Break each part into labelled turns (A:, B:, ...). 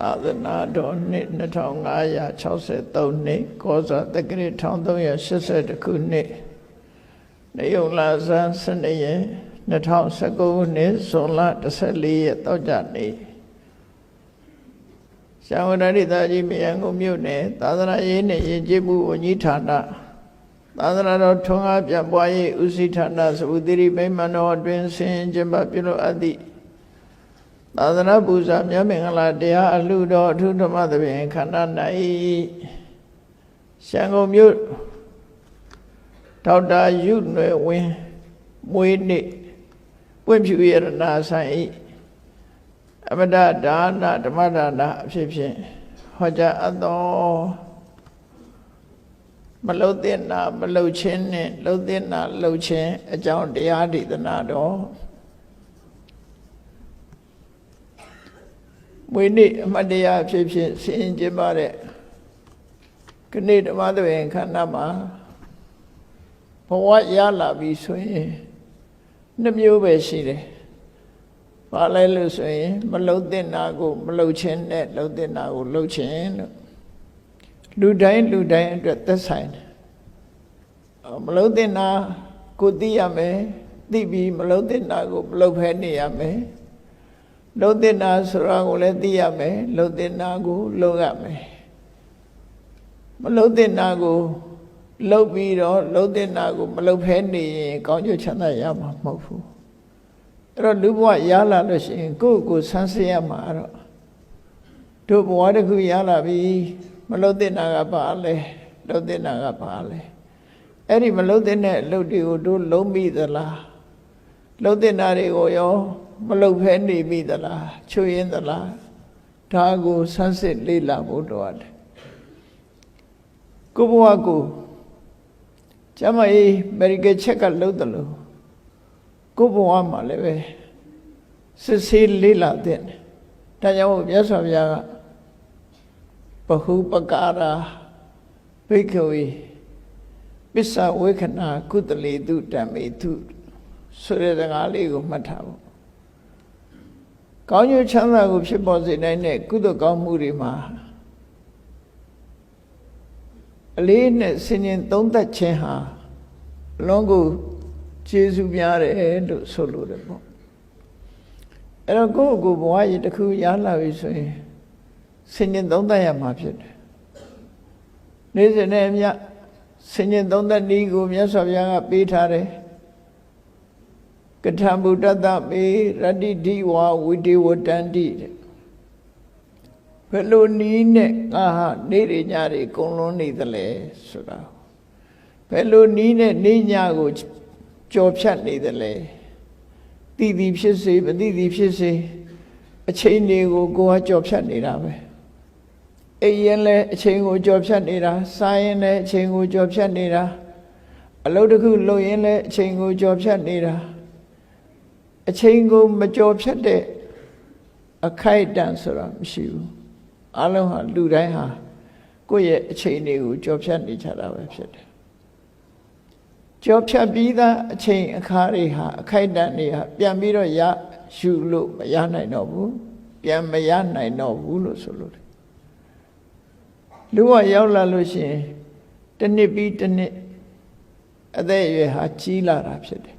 A: သာသနာတော်နှစ်2563နှစ်ကောဇာတက္ကရာ1382ခုနှစ်နေုံလာဇန်12ရက်2019ခုနှစ်ဇွန်လ14ရက်တောက်ကြနေ့ရှမ်းဝရဒိတာကြီးမြေယံကုန်မြို့နယ်သာသနာရေးနဲ့ယဉ်ကျေးမှုဝန်ကြီးဌာနသာသနာတော်ထွန်းကားပြပွားရေးဦးစီးဌာနသဗ္ဗုတိရိဗိမာန်တော်အတွင်းဆင်ကျင်းပပြုလုပ်အပ်သည့်သာသနာပူဇာမြတ်မင်္ဂလာတရားအလှတော်အထုဓမ္မသဘင်ခန္ဓာ၌ရှမ်းကုန်မြို့ဒေါက်တာယုနွယ်ဝင်းမွေးနေ့ပွင့်ဖြူရတနာဆိုင်၏အမတဒါနဓမ္မဒါနအဖြစ်ဖြင့်ဟောကြားအပ်သောမလုတ်တဲ့နာမလုတ်ခြင်းနှင့်လုတ်တဲ့နာလုတ်ခြင်းအကြောင်းတရားဒေသနာတော်မွေးနေ့အမတ်တရားအဖြစ်ဖြင့်ဆင်ကျင်းပါတဲ့ကနေ့ဓမ္မသဘင်ခန္ဓာမှာဘဝရလာပြီဆိုရင်နှစ်မျိုးပဲရှိတယ်။ဘာလဲလို့ဆိုရင်မလုတ်တဲ့နာကိုမလုတ်ခြင်းနဲ့လုတ်တဲ့နာကိုလုတ်ခြင်းလို့လူတိုင်းအတွက်သက်ဆိုင်တယ်။မလုတ်တဲ့နာကိုသိရမယ်သိပြီးမလုတ်တဲ့နာကိုမလုတ်ဖဲနေရမယ်။လုတ်တဲ့နာဆိုတာကိုလည်းသိရမယ်လုတ်တဲ့နာကိုလုတ်ရမယ်။မလုတ်တဲ့နာကိုလုတ်ပြီးတော့လုတ်တဲ့နာကိုမလုတ်ဖဲနေရင်ကောင်းကျိုးချမ်းသာရမှာမဟုတ်ဘူး။အဲ့တော့လူဘဝရလာလို့ရှိရင်ကိုယ့်ကိုဆန်းစစ်ရမှာတော့တို့ဘဝတစ်ခုရလာပြီမလုတ်တဲ့နာကပါလဲလုတ်တဲ့နာကပါလဲအဲ့ဒီမလုတ်တဲ့နဲ့လုတ်တွေကိုတို့လုံးမိသလားလုတ်တဲ့နာတွေကိုရောမလုတ်ဖဲနေမိသလားချွေရင်သလားဒါကိုဆန်းစစ်လေ့လာဖို့တော့တယ်ကိုဘဝကိုကျမကြီးအမေရိကန်ချက်ကလုတ်တယ်လို့ကိုဘဝမှာလည်းပဲစစ်ဆေးလေ့လာတဲ့ဒါကြောင့်မြတ်စွာဘုရားကဘဟုပကာရာဘိက္ခဝေပစ္စဝေခဏကုတလေတုဓမ္မေတုဆိုတဲ့စကားလေးကိုမှတ်ထားဖို့ကောင်းကျိုးချမ်းသာကိုဖြစ်ပေါ်စေနိုင်တဲ့ကုသိုလ်ကောင်းမှုတွေမှာအလေးနဲ့ဆင်ញင်သုံးသပ်ခြင်းဟာလွန်ကိုကျေးဇူးများတယ်လို့ဆိုလိုတယ်ပေါ့အဲ့တော့ကိုယ့်ကိုယ်ဘဝရည်တစ်ခုရလာပြီဆိုရင်ဆင်ញင်သုံးသပ်ရမှာဖြစ်တယ်နေ့စဉ်နဲ့အမျှဆင်ញင်သုံးသပ်နည်းကိုမြတ်စွာဘုရားကပေးထားတယ်ကထံဗုဒ္ဓတမေရတ္တိဒီဝါဝိတေဝတန္တိတဲ့ဘယ်လိုနည်းနဲ့ငါဟာနေရညတွေကုံလွန်နေသလဲဆိုတာဘယ်လိုနည်းနဲ့နေညကိုကြော်ဖြတ်နေသလဲသိသည်ဖြစ်စေမသိသည်ဖြစ်စေအချိန်တွေကိုကိုယ်ကကြော်ဖြတ်နေတာပဲအိပ်ရင်လည်းအချိန်ကိုကြော်ဖြတ်နေတာစားရင်လည်းအချိန်ကိုကြော်ဖြတ်နေတာအလုပ်တစ်ခုလုပ်ရင်လည်းအချိန်ကိုကြော်ဖြတ်နေတာအချိန်ကိုမကြော်ဖြတ်တဲ့အခိုက်အတန့်ဆိုတာမရှိဘူးအလုံးဟာလူတိုင်းဟာကိုယ့်ရဲ့အချိန်တွေကိုကြော်ဖြတ်နေကြတာပဲဖြစ်တယ်ကြော်ဖြတ်ပြီးသားအချိန်အခါတွေဟာအခိုက်အတန့်တွေဟာပြန်ပြီးတော့ယူလို့မရနိုင်တော့ဘူးပြန်မရနိုင်တော့ဘူးလို့ဆိုလို့လူကရောက်လာလို့ရှိရင်တစ်နှစ်ပြီးတစ်နှစ်အသက်အရွယ်ဟာကြီးလာတာဖြစ်တယ်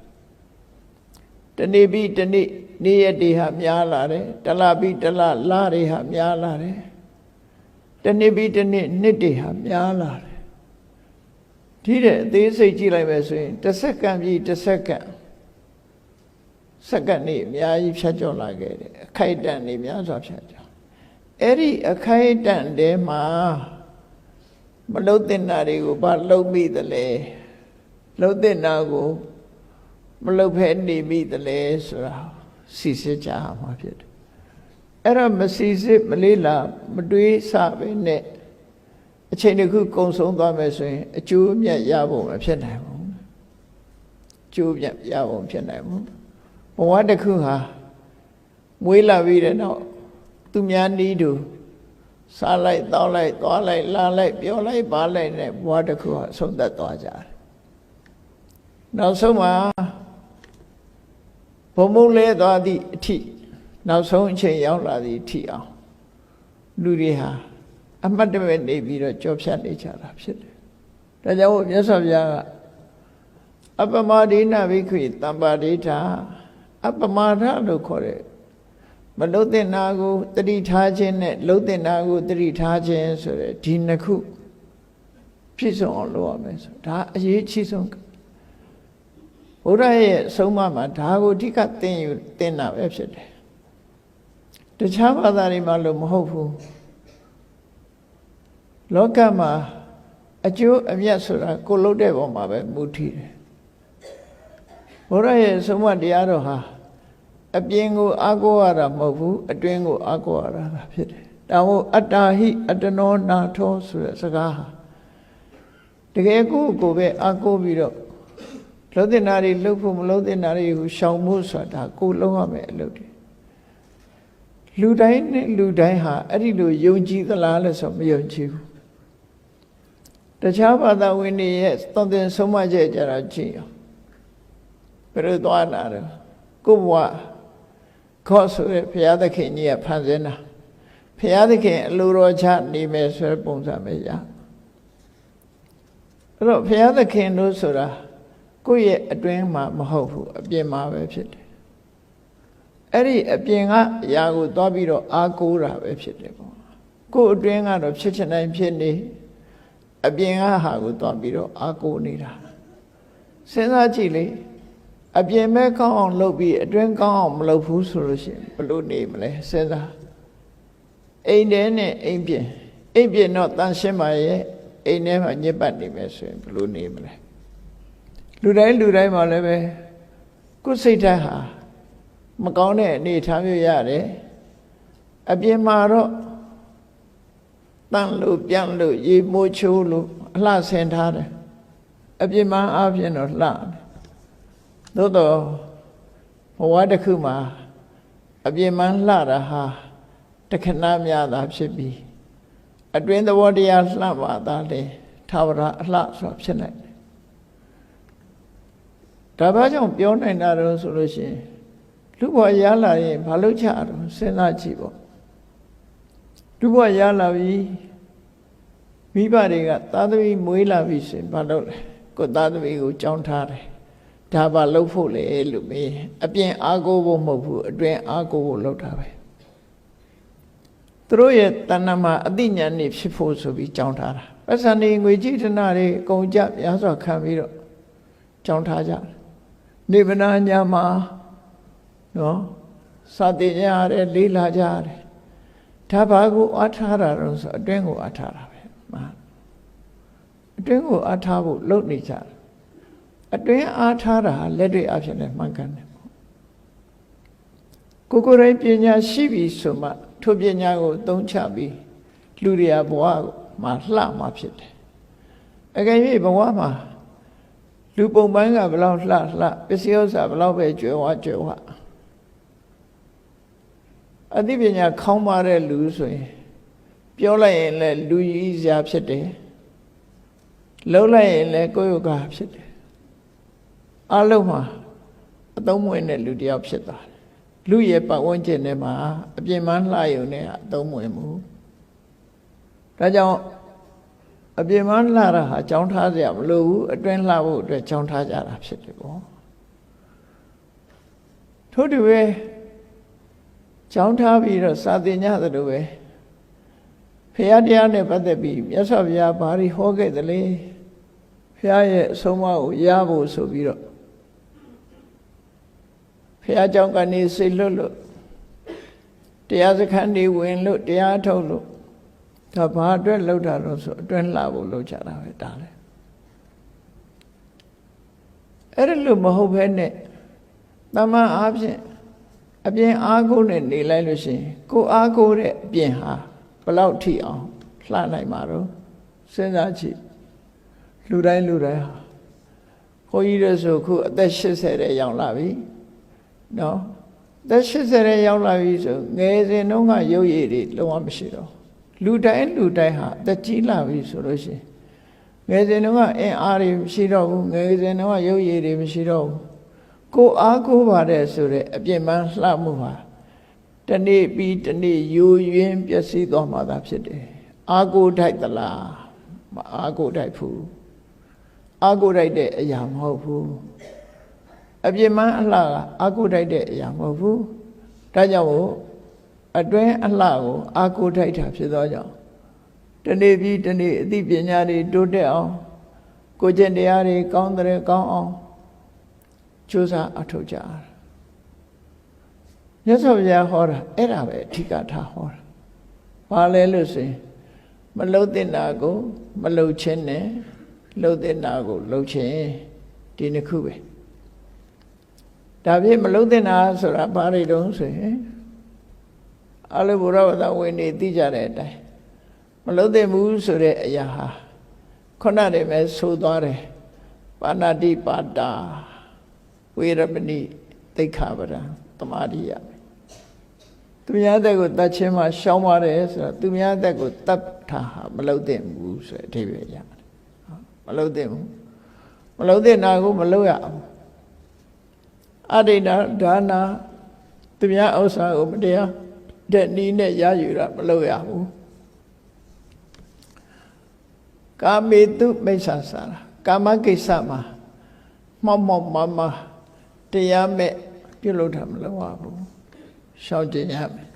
A: တနေ့ပြီးတနေ့နေ့ရက်တွေဟာများလာတယ်တလပြီးတလလတွေဟာများလာတယ်တနေ့ပြီးတနေ့နှစ်တွေဟာများလာတယ်ဒီတဲ့အသေးစိတ်ကြည့်လိုက်မယ်ဆိုရင်တစ်စက္ကန့်ပြီးတစ်စက္ကန့်စက္ကန့်နေအများကြီးဖြတ်ကျော်လာခဲ့တယ်အခိုက်အတန့်နေများစွာဖြတ်ကျော်အဲ့ဒီအခိုက်အတန့်တဲမှာမလုတ်တဲ့နာတွေကိုဘာလုတ်မိသလဲလုတ်တဲ့နာကိုမလုတ်ဖဲနေမိသလဲဆိုတာစီစစ်ကြမှာဖြစ်တယ်အဲ့တော့မစီစစ်မလေးလာမတွေးစပဲနဲ့အချိန်တစ်ခုကုံဆုံးသွားမယ်ဆိုရင်အကျိုးအမြတ်ရဖို့မဖြစ်နိုင်ဘူးအကျိုးအမြတ်ရဖို့ဖြစ်နိုင်ဘူးဘဝတစ်ခုဟာမွေးလာပြီးတဲ့နောက်သူများနီးတူစားလိုက်တောက်လိုက်သွားလိုက်လာလိုက်ပြောလိုက်ပါလိုက်နဲ့ဘဝတစ်ခုဟာဆုံးသက်သွားကြတယ်နောက်ဆုံးမှာဘုံမုံလဲသွားသည့်အထိနောက်ဆုံးအချိန်ရောက်လာသည့်အထိအောင် လူတွေဟာအမှတ်တမဲ့နေပြီးတော့ကြောဖြတ်နေကြတာဖြစ်တယ်ဒါကြောင့်မြတ်စွာဘုရားကအပမဒိနဘိက္ခွေတမ္ပါဒိဋ္ဌအပမာဒလို့ခေါ်တယ်မလုတ်တဲ့နာကိုတတိထားခြင်းနဲ့လုတ်တဲ့နာကိုတတိထားခြင်းဆိုတဲ့ဒီနှစ်ခုပြည့်စုံအောင်လုပ်ရမယ်ဆိုဒါအရေးကြီးဆုံးဘုရားရဲ့အဆုံးအမမှာဒါကိုအဓိကသင်တာပဲဖြစ်တယ်တခြားဘာသာတွေမှာလို့မဟုတ်ဘူးလောကမှာအကျိုးအမြတ်ဆိုတာကိုလုပ်တဲ့ပုံမှာပဲမူတည်တယ်ဘုရားရဲ့အဆုံးအမတရားတော်ဟာအပြင်ကိုအားကိုးရတာမဟုတ်ဘူးအတွင်းကိုအားကိုးရတာဖြစ်တယ်ဒါမို့အတ္တာဟိအတ္တနောနာထောဆိုတဲ့စကားဟာတကယ်ကိုပဲအားကိုးပြီးတော့လုံးတင်နာတွေလှုပ်ဖို့မလုံးတင်နာတွေကိုရှောင်ဖို့ဆိုတာကိုလုံးရမယ်အလုပ်တွေလူတိုင်းနဲ့လူတိုင်းဟာအဲ့ဒီလိုယုံကြည်သလားလို့ဆိုမယုံကြည်ဘူးတခြားဘာသာဝင်တွေရဲ့သွန်သင်ဆုံးမချက်ကြတာကြည့်အောင်ဘယ်လိုသွားတာလဲကိုဘဝခေါ်ဆိုရဘုရားသခင်ကြီးကဖန်ဆင်းတာဘုရားသခင်အလိုတော်ချနေမယ်ဆိုတဲ့ပုံစံပဲရအဲ့တော့ဘုရားသခင်တို့ဆိုတာကိုယ့်ရဲ့အတွင်းမှာမဟုတ်ဘူးအပြင်မှာပဲဖြစ်တယ်အဲ့ဒီအပြင်ကအရာကိုသွားပြီးတော့အားကိုးတာပဲဖြစ်တယ်ပေါ့ကိုယ့်အတွင်းကတော့ဖြစ်ချင်တိုင်းဖြစ်နေအပြင်ကဟာကိုသွားပြီးတော့အားကိုးနေတာစဉ်းစားကြည့်လေအပြင်မဲ့ကောင်းအောင်လုပ်ပြီးအတွင်းကောင်းအောင်မလုပ်ဘူးဆိုလို့ရှိရင်ဘယ်လိုနေမလဲစဉ်းစားအိမ်ထဲနဲ့အိမ်ပြင်တော့တန်ရှင်းပါရဲ့အိမ်ထဲမှာညစ်ပတ်နေမယ်ဆိုရင်ဘယ်လိုနေမလဲလူတိုင်းမှာလည်းပဲကိုယ်စိတ်ဓာတ်ဟာမကောင်းတဲ့အနေထားမျိုးရတယ်အပြင်မှာတော့တန်လို့ပြန်လို့ရေမိုးချိုးလို့အလှဆင်ထားတယ်အပြင်မှာအပြင်တော့လှတယ်သို့တော့ဘဝတစ်ခုမှာအပြင်မှာလှတာဟာတခဏများသာဖြစ်ပြီးအတွင်းသဘောတရားလှပါသားလေသာဝရအလှဆိုဖြစ်နိုင်တယ်ဒါဘာကြောင့်ပြောနိုင်တာတော့ဆိုလို့ရှိရင်လူဘဝရလာရင်ဘာလို့ချတော့စဉ်းစားကြည့်ပေါ့လူဘဝရလာပြီမိဘတွေကသားသမီးမွေးလာပြီဆိုရင်ဘာလုပ်လဲကိုသားသမီးကိုကြောင်းထားတယ်ဒါဘာလုပ်ဖို့လဲလို့မေးအပြင်အားကိုးဖို့မဟုတ်ဘူးအတွင်းအားကိုးဖို့လုပ်တာပဲသူတို့ရဲ့တဏ္ဍမှာအသိဉာဏ်နေဖြစ်ဖို့ဆိုပြီးကြောင်းထားတာပဿနာငွေကြည်တနာတွေအကုန်ကြများစွာခံပြီးတော့ကြောင်းထားကြတယ်နိဗ္ဗာန်ညာမှာနော်စာတင်ကြရတယ်လေးလာကြရတယ်ဒါဘာကိုအားထားတာတော့ဆိုအတွင်းကိုအားထားတာပဲမှန်အတွင်းကိုအားထားဖို့လုပ်နေကြတယ်အတွင်းအားထားတာလက်တွေ့အဖြစ်နဲ့မှန်ကန်တယ်ပေါ့ကိုယ်တိုင်ပညာရှိပြီဆိုမှထိုပညာကိုသုံးချပြီးလူတွေဘဝမှာလှမှာဖြစ်တယ်အကယ်၍ဘဝမှာလူပုံပန်းကဘယ်လောက်လှပစ္စည်းဥစ္စာဘယ်လောက်ပဲကျွယ်ဝအသိပညာခေါင်းပါတဲ့လူဆိုရင်ပြောလိုက်ရင်လည်းလူကြီးစရာဖြစ်တယ်လှုပ်လိုက်ရင်လည်းကိုယ်ယောဂဖြစ်တယ်အလုံးမှာအသုံးဝင်တဲ့လူတယောက်ဖြစ်သွားတယ်လူရဲ့ပတ်ဝန်းကျင်ထဲမှာအပြင်မှလှရုံနဲ့အသုံးဝင်မှုဒါကြောင့်အပြင်မှလှတာဟာကြောင်းထားစရာမလိုဘူးအတွင်းလှဖို့အတွက်ကြောင်းထားကြတာဖြစ်တယ်ပေါ့ထို့တူပဲကြောင်းထားပြီးတော့စာသင်ကြသလိုပဲဖရာတရားနဲ့ပတ်သက်ပြီးမြတ်စွာဘုရားဘာတွေဟောခဲ့သလဲဖရာရဲ့အဆုံးအမကိုရဖို့ဆိုပြီးတော့ဖရာကြောင့်ကနေစိတ်လွတ်လို့တရားစခန်းတွေဝင်လို့တရားထုတ်လို့ဒါဘာအတွက်လှုပ်တာတော့ဆိုအတွင်းလှဖို့လှုပ်ကြတာပဲဒါလေအဲ့ဒါလို့မဟုတ်ဘဲနဲ့တမန်အားဖြင့်အပြင်အားကိုးနဲ့နေလိုက်လို့ရှိရင်ကိုအားကိုးတဲ့အပြင်ဟာဘလောက်ထိအောင်လှနိုင်မှာတော့စဉ်းစားကြည့်လူတိုင်းဟာဘုန်းကြီးတို့ဆိုခုအသက်80တဲ့ရောက်လာပြီနော်အသက်80တဲ့ရောက်လာပြီဆိုငယ်စဉ်တုန်းကရုပ်ရည်တွေလုံးဝမရှိတော့လူတိုင်းဟာအသက်ကြီးလာပြီဆိုလို့ရှိရင်ငယ်စဉ်တုန်းကအင်အားတွေမရှိတော့ဘူးငယ်စဉ်တုန်းကရုပ်ရည်တွေမရှိတော့ဘူးကိုအားကိုးပါတယ်ဆိုတဲ့အပြစ်မှန်လှမှုဟာ တနေ့ပြီးတနေ့ယိုယွင်းပျက်စီးသွားမှသာဖြစ်တယ်အာကိုထိုက်သလားမအာကိုထိုက်ဘူးအာကိုထိုက်တဲ့အရာမဟုတ်ဘူးအပြစ်မှန်အလှကအာကိုထိုက်တဲ့အရာမဟုတ်ဘူးဒါကြောင့်အတွင်းအလှကိုအာကိုထိုက်တာဖြစ်သောကြောင့်တနေ့ပြီးတနေ့အသိပညာတွေတိုးတက်အောင်ကိုကျင့်တရားတွေကောင်းတဲ့ကောင်းအောင်ကြိုးစားအထောက်ကြမြတ်စွာဘုရားဟောတာအဲ့ဒါပဲအဓိကထားဟောတာဘာလဲလို့ဆိုရင်မလှုပ်တဲ့နာကိုမလှုပ်ခြင်းနဲ့လှုပ်တဲ့နာကိုလှုပ်ခြင်းဒီနှစ်ခုပဲဒါဖြင့်မလှုပ်တဲ့နာဆိုတာဘာတွေတုံးဆိုရင်အလိုဘုရားဝတ္တဝိနည်းသိကြတဲ့အတိုင်းမလှုပ်တဲ့မှုဆိုတဲ့အရာဟာခုနတည်းပဲဆိုသွားတယ်ပါဏာတိပါတာဝေရမဏိသိက္ခာပဒံသမာဓိယသူများတဲ့ကိုတတ်ခြင်းမှာရှောင်းပါတယ်ဆိုတော့သူများတဲ့ကိုတတ်တာဟာမလှုပ်တဲ့ဘူးဆိုတဲ့အဓိပ္ပာယ်ရတယ်မလှုပ်တဲ့ဘူးမလှုပ်တဲ့နာကိုမလှုပ်ရအောင်အဒိဋ္ဌဒါနာသူများဥစ္စာကိုမတရားတဲ့နည်းနဲ့ရယူတာမလှုပ်ရဘူးကာမေတုမိစ္ဆာစာကာမကိစ္စမှာမောက်မမတရားမဲ့ပြုလုပ်တာမလုပ်ရဘူးရှောင်ကျင်ရမယ်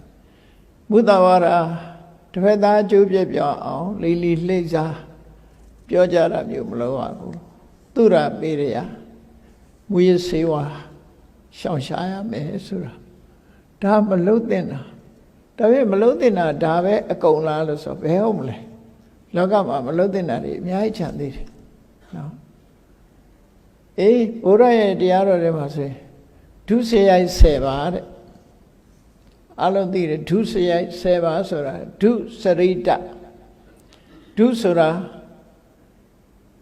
A: ဘုဒ္ဓဝါဒတစ်ဖက်သားအကျိုးပြပြောအောင်လီလီလှိမ့်စားပြောကြတာမျိုးမလုပ်ရဘူးသူရပေးရမူရစေဝါရှောင်ရှားရမယ်ဆိုတာဒါမလုပ်သင့်တာဒါပေမဲ့မလုပ်သင့်တာဒါပဲအကုန်လားလို့ဆိုဘယ်ဟုတ်မလဲလောကမှာမလုပ်သင့်တာတွေအများကြီးခြံသေးတယ်နော်အေးဘုရားရဲ့တရားတော်ထဲမှာဆိုရင်ဒုစရိုက်10ပါတဲ့အလုံးသိတယ်ဒုစရိုက်10ပါဆိုတာဒုစရိတဒုဆိုတာ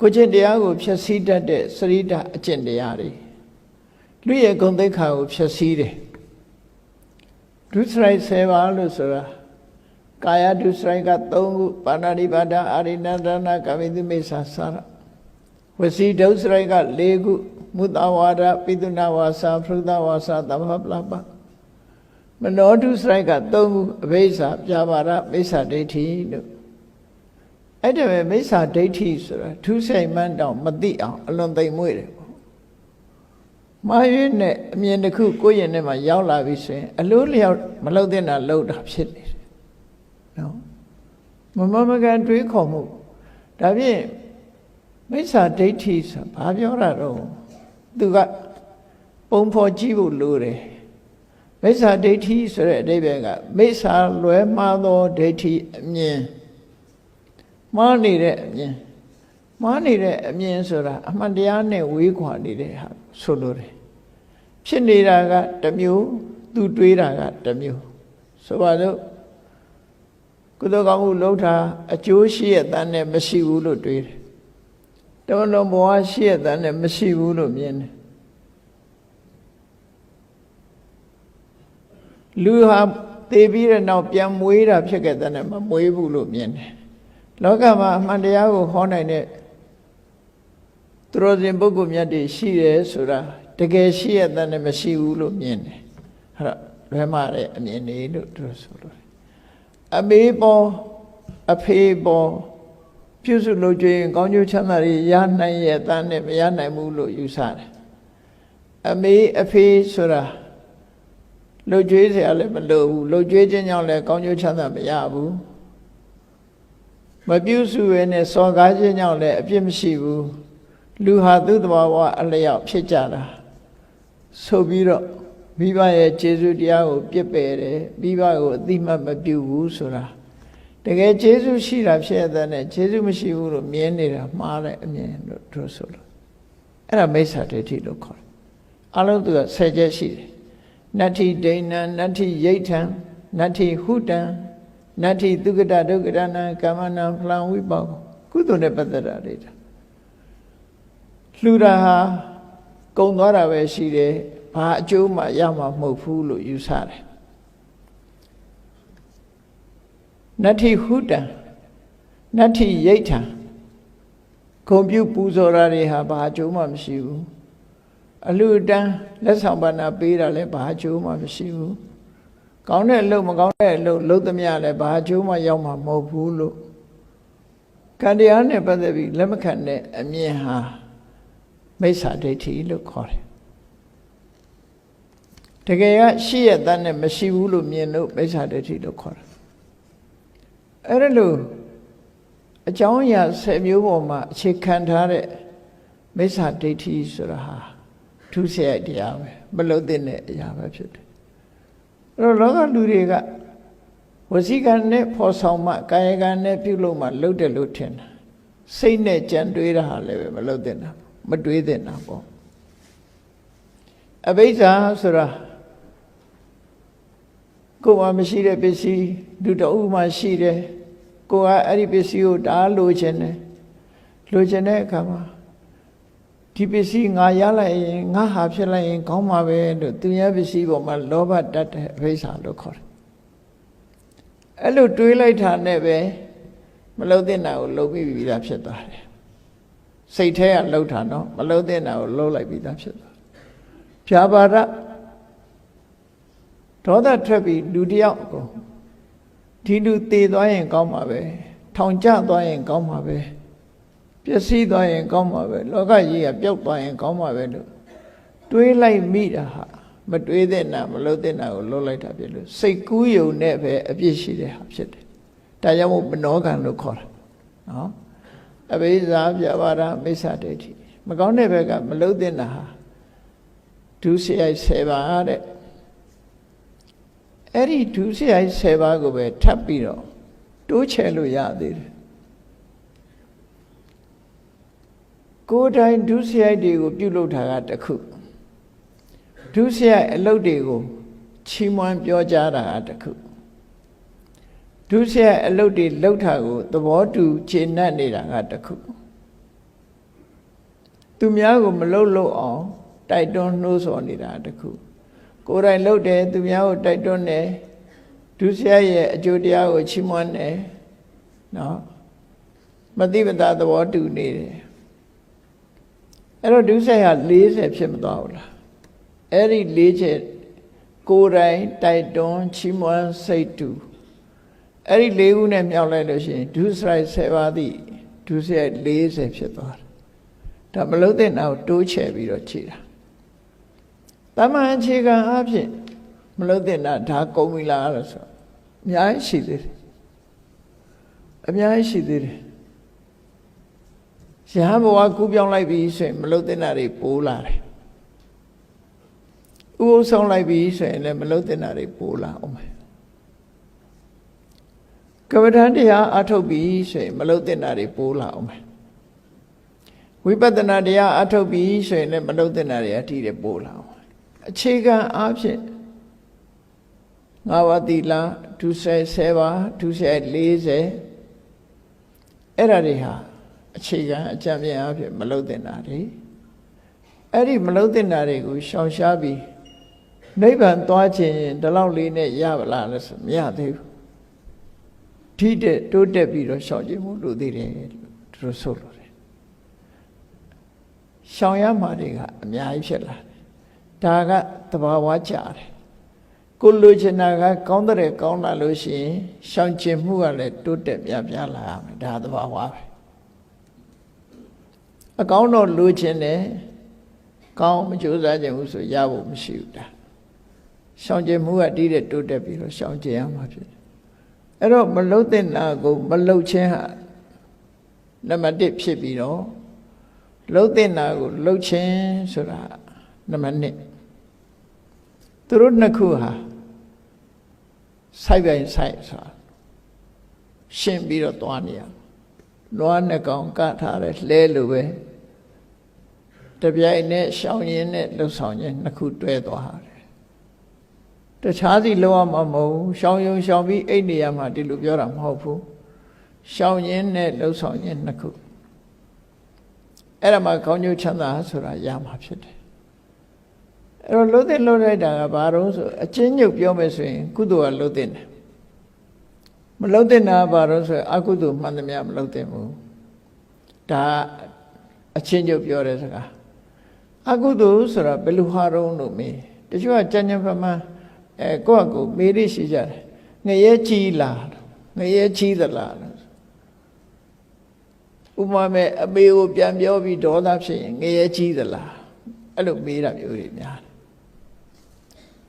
A: ကိုကျင့်တရားကိုဖြည့်ဆည်းတတ်တဲ့စရိတအကျင့်တရားတွေလူရဲ့ဂုဏ်သိက္ခာကိုဖြည့်ဆည်းတယ်ဒုစရိုက်10ပါလို့ဆိုတာကာယဒုစရိုက်က3ခုပါဏာတိပါဒအာရိဏဒါနကာမိတုမိစ္ဆာစာရဝစီဒုစရိုက်က4ခုမုသဝါဒပိတုဏဝါစာဖရုဒဝါစာသမ္မပလပမနောဒုစရိုက်က3ခုအဘိဓါပြပါဒမိစ္ဆာဒိဋ္ဌိလို့အဲ့ဒါပဲမိစ္ဆာဒိဋ္ဌိဆိုတာထူးဆိုင်မှန်းတောင်မသိအောင်အလွန်သိမ်မွေ့တယ်ပေါ့မှားရင်းနဲ့အမြင်တစ်ခုကိုယ့်ရင်ထဲမှာရောက်လာပြီဆိုရင်အလိုလျောက်မလှုပ်တဲ့နာလှုပ်တာဖြစ်နေတယ်နော်မမကန်တွေးခေါ်မှုဒါဖြင့်မိစ္ဆာဒိဋ္ဌိဆိုဘာပြောတာတော့သူကပုံဖော်ကြည့်ဖို့လိုတယ်မိစ္ဆာဒိဋ္ဌိဆိုတဲ့အဓိပ္ပာယ်ကမိစ္ဆာလွဲမှားသောဒိဋ္ဌိအမြင်မှားနေတဲ့အမြင်မှားနေတဲ့အမြင်ဆိုတာအမှန်တရားနဲ့ဝေးခွာနေတဲ့ဟာဆိုလိုတယ်ဖြစ်နေတာကတစ်မျိုးသူတွေးတာကတစ်မျိုးဆိုပါစို့ကုသိုလ်ကောင်းမှုလုပ်တာအကျိုးရှိရတဲ့နဲ့မရှိဘူးလို့တွေးတယ်တော်တော်ဘဝရှိရတဲ့နဲ့မရှိဘူးလို့မြင်တယ်လူဟာသေပြီးတဲ့နောက်ပြန်မွေးတာဖြစ်ခဲ့တဲ့နဲ့မမွေးဘူးလို့မြင်တယ်လောကမှာအမှန်တရားကိုဟောနိုင်တဲ့သူတော်စင်ပုဂ္ဂိုလ်မြတ်တွေရှိတယ်ဆိုတာတကယ်ရှိရတဲ့နဲ့မရှိဘူးလို့မြင်တယ်အဲ့တော့လွဲမှားတဲ့အမြင်တွေလို့သူဆိုလို့အမေပေါ်အဖေပေါ်ပြုစုလုပ်ကြရင်ကောင်းကျိုးချမ်းသာတွေရနိုင်ရဲ့တန်းနဲ့မရနိုင်ဘူးလို့ယူဆတယ်အမေအဖေဆိုတာလှုပ်ကြွေးเสียလည်းမလိုဘူးလှုပ်ကြွေးခြင်းကြောင့်လည်းကောင်းကျိုးချမ်းသာမရဘူးမပြုစုရနဲ့စော်ကားခြင်းကြောင့်လည်းအပြစ်မရှိဘူးလူဟာသူ့တဘာဝအလျောက်ဖြစ်ကြတာဆိုပြီးတော့မိဘရဲ့ကျေးဇူးတရားကိုပြစ်ပယ်တယ်မိဘကိုအတိမတ်မပြုဘူးဆိုတာတကယ်ကျေးဇူးရှိတာဖြစ်တဲ့နဲ့ကျေးဇူးမရှိဘူးလို့မြင်နေတာမှားတဲ့အမြင်လို့တို့ဆိုလို့အဲ့ဒါမိစ္ဆာဒိဋ္ဌိလို့ခေါ်တယ်အလုံးသူက10ချက်ရှိတယ်နတ္ထိဒိဋ္ဌံနတ္ထိယိဋ္ဌံနတ္ထိဟုတံနတ္ထိသုကတဒုက္ကတနာကာမနာဖလံဝိပောကုသိုလ်နဲ့ပတ်သက်တာတွေလှူတာဟာကုံသွားတာပဲရှိတယ်ဘာအကျိုးမှရမှာမဟုတ်ဘူးလို့ယူဆတယ်နတ္ထိဟုတံနတ္ထိယိဋ္ဌံဂုံပြုပူဇော်တာတွေဟာဘာအကျိုးမှမရှိဘူးအလှူတန်းလက်ဆောင်ပဏာပေးတာလည်းဘာအကျိုးမှမရှိဘူး ကောင်းတဲ့အလုပ်မကောင်းတဲ့အလုပ်လုပ်သမျှလည်းဘာအကျိုးမှရောက်မှာမဟုတ်ဘူးလို့ကံတရားနဲ့ပတ်သက်ပြီးလက်မခံတဲ့အမြင်ဟာမိစ္ဆာဒိဋ္ဌိလို့ခေါ်တယ်တကယ်ကရှိရတဲ့နဲ့မရှိဘူးလို့မြင်လို့မိစ္ဆာဒိဋ္ဌိလို့ခေါ်တယ်အဲ့ဒါလို့အကြောင်းအရာ10မျိုးပေါ်မှာအခြေခံထားတဲ့မိစ္ဆာဒိဋ္ဌိဆိုတာဟာထူးဆန်းတရားပဲမလို့တဲ့အရာပဲဖြစ်တယ်အဲ့တော့လောကလူတွေကဝစီကံနဲ့ဖော်ဆောင်မှကာယကံနဲ့ပြုလုပ်မှလုပ်တယ်လို့ထင်တာစိတ်နဲ့ကြံတွေးတာဟာလည်းပဲမလုပ်တဲ့တာမတွေးတဲ့တာပေါ့အဘိဇ္ဇာဆိုတာကိုယ်မှမရှိတဲ့ပစ္စည်းလူတအုပ်မှရှိတယ်ကိုယ်ကအဲ့ဒီပစ္စည်းကိုဒါလိုချင်တယ်လိုချင်တဲ့အခါမှာဒီပစ္စည်းငါရလိုက်ရင်ငါဟာဖြစ်လိုက်ရင်ကောင်းမှာပဲလို့သူများပစ္စည်းပေါ်မှာလောဘတတ်တဲ့အဘိဇ္ဇာလို့ခေါ်တယ်အဲ့လိုတွေးလိုက်တာနဲ့ပဲမလုံတဲ့နာကိုလုံပြီးသားဖြစ်သွားတယ်စိတ်ထဲကလှုပ်တာနော်မလုံတဲ့နာကိုလှုပ်လိုက်ပြီးသားဖြစ်သွားဖြာပါဒဒေါသထွက်ပြီးလူတယောက်ကိုဒီလူသေသွားရင်ကောင်းမှာပဲထောင်ကျသွားရင်ကောင်းမှာပဲပျက်စီးသွားရင်ကောင်းမှာပဲလောကကြီးကပျောက်သွားရင်ကောင်းမှာပဲလို့တွေးလိုက်မိတာဟာမတွေးတဲ့နာမလုပ်တဲ့နာကိုလှုပ်လိုက်တာဖြစ်လို့စိတ်ကူးယုံနဲ့ပဲအပြစ်ရှိတဲ့ဟာဖြစ်တယ်ဒါကြောင့်မို့မနောကံလို့ခေါ်တာနော်အဘိဇ္ဇာပြပါဒမိစ္ဆာဒိဋ္ဌိမကောင်းတဲ့ဘက်ကမလုပ်တဲ့နာဟာဒုစရိုက်10ပါးတဲ့အဲ့ဒီဒုစရိုက်10ပါးကိုပဲထပ်ပြီးတော့တိုးချဲ့လို့ရသေးတယ်ကိုယ်တိုင်ဒုစရိုက်တွေကိုပြုလုပ်တာကတစ်ခုဒုစရိုက်အလုပ်တွေကိုချီးမွမ်းပြောကြားတာကတစ်ခုဒုစရိုက်အလုပ်တွေလုပ်တာကိုသဘောတူခြေနှက်နေတာကတစ်ခုသူများကိုမလုပ်လို့အောင်တိုက်တွန်းနှိုးဆော်နေတာတစ်ခုကိုယ်တိုင်လုပ်တယ်သူများကိုတိုက်တွန်းတယ်ဒုစရိုက်ရဲ့အကျိုးတရားကိုချီးမွမ်းတယ်နော်မသိမသာသဘောတူနေတယ်အဲ့တော့ဒုစရိုက်ဟာ40ဖြစ်မသွားဘူးလားအဲ့ဒီ4ချက်ကိုယ်တိုင်တိုက်တွန်းချီးမွမ်းစိတ်တူအဲ့ဒီ4ခုနဲ့မြောက်လိုက်လို့ရှိရင်ဒုစရိုက်10ပါးသည့်ဒုစရိုက်40ဖြစ်သွားတယ်ဒါမလို့တဲ့နောက်တိုးချဲ့ပြီးတော့ခြေတာတမန်အခြေခံအဖြစ်မလို့တဲ့နာဒါကုန်ပြီလားလို့ဆိုအများကြီးရှိသေးတယ်အများကြီးရှိသေးတယ်ရဟန်းဘဝကူးပြောင်းလိုက်ပြီဆိုရင်မလို့တဲ့နာတွေပိုးလာတယ်ဥပုသ်ဆောင်လိုက်ပြီဆိုရင်လည်းမလို့တဲ့နာတွေပိုးလာအောင်မယ်ကမ္မဋ္ဌာန်းတရားအထုတ်ပြီဆိုရင်မလို့တဲ့နာတွေပိုးလာအောင်မယ်ဝိပဿနာတရားအထုတ်ပြီဆိုရင်လည်းမလို့တဲ့နာတွေအထီးတွေပိုးလာအောင်အခြေခံအားဖြင့်ငါးပါးသီလဒုစရိုက်10ပါးဒုစရိုက်40အဲ့ဒါတွေဟာအခြေခံအကြံဉာဏ်အားဖြင့်မလို့တဲ့နာတွေအဲ့ဒီမလို့တဲ့နာတွေကိုရှောင်ရှားပြီးနိဗ္ဗာန်သွားခြင်းဒီလောက်လေးနဲ့ရပါလားလို့ဆိုမရသေးဘူးထိတဲ့တိုးတက်ပြီးတော့ရှောင်ခြင်းမို့လို့သေးတယ်လို့သူတို့ဆိုလို့တယ်ရှောင်ရမှာတွေကအများကြီးဖြစ်လာတယ်ဒါကသဘာဝကျတယ်ကိုလိုချင်တာကကောင်းတဲ့ကောင်းလာလို့ရှိရင်ရှောင်ကျင်မှုကလည်းတိုးတက်ပြလာရမယ်ဒါသဘာဝပဲအကောင်းတော့လိုချင်တယ်ကောင်းမကြိုးစားခြင်းဘူးဆိုရဖို့မရှိဘူးဒါရှောင်ကျင်မှုကတည်တဲ့တိုးတက်ပြီးတော့ရှောင်ကျင်ရမှာဖြစ်တယ်အဲ့တော့မလုံတဲ့နာကိုမလုံခြင်းဟာနံပါတ်1ဖြစ်ပြီးတော့လုံတဲ့နာကိုလုံခြင်းဆိုတာနံပါတ်2သူတို့နှစ်ခုဟာစိုက်ပိုင်းစိုက်ဆိုတာရှင်းပြီးတော့သွားနေရနွားနှစ်ကောင်ကထားတဲ့လှဲလိုပဲတပြိုင်နဲ့ရှောင်ရင်းနဲ့လှုပ်ဆောင်ခြင်းနှစ်ခုတွဲသွားတယ်တခြားစီလောရမှာမဟုတ်ဘူးရှောင်ယုံရှောင်ပြီးအိတ်နေရမှာဒီလိုပြောတာမဟုတ်ဘူးရှောင်ရင်းနဲ့လှုပ်ဆောင်ခြင်းနှစ်ခုအဲ့ဒါမှကောင်းကျိုးချမ်းသာဆိုတာရမှာဖြစ်တယ်အဲ့တော့လှုပ်တဲ့လှုပ်လိုက်တာကဘာလို့ဆိုအချင်းညုတ်ပြောမယ်ဆိုရင်ကုသိုလ်ကလှုပ်တဲ့တယ်မလှုပ်တဲ့နာဘာလို့ဆိုအကုသိုလ်မှန်သမျှမလှုပ်တဲ့ဘူးဒါအချင်းညုတ်ပြောတဲ့စကားအကုသိုလ်ဆိုတာဘယ်လိုဟာတော့လို့မေးတချို့ကကြံ့ကြံ့ဖမှန် ကိုယ့်ကိုမေးရရှိကြတယ်ငရဲကြီးလားငရဲကြီးသလားဥပမာမဲ့အမေကိုပြန်ပြောပြီးဒေါသဖြစ်ရင်ငရဲကြီးသလားအဲ့လိုမေးတာမျိုးတွေများတယ်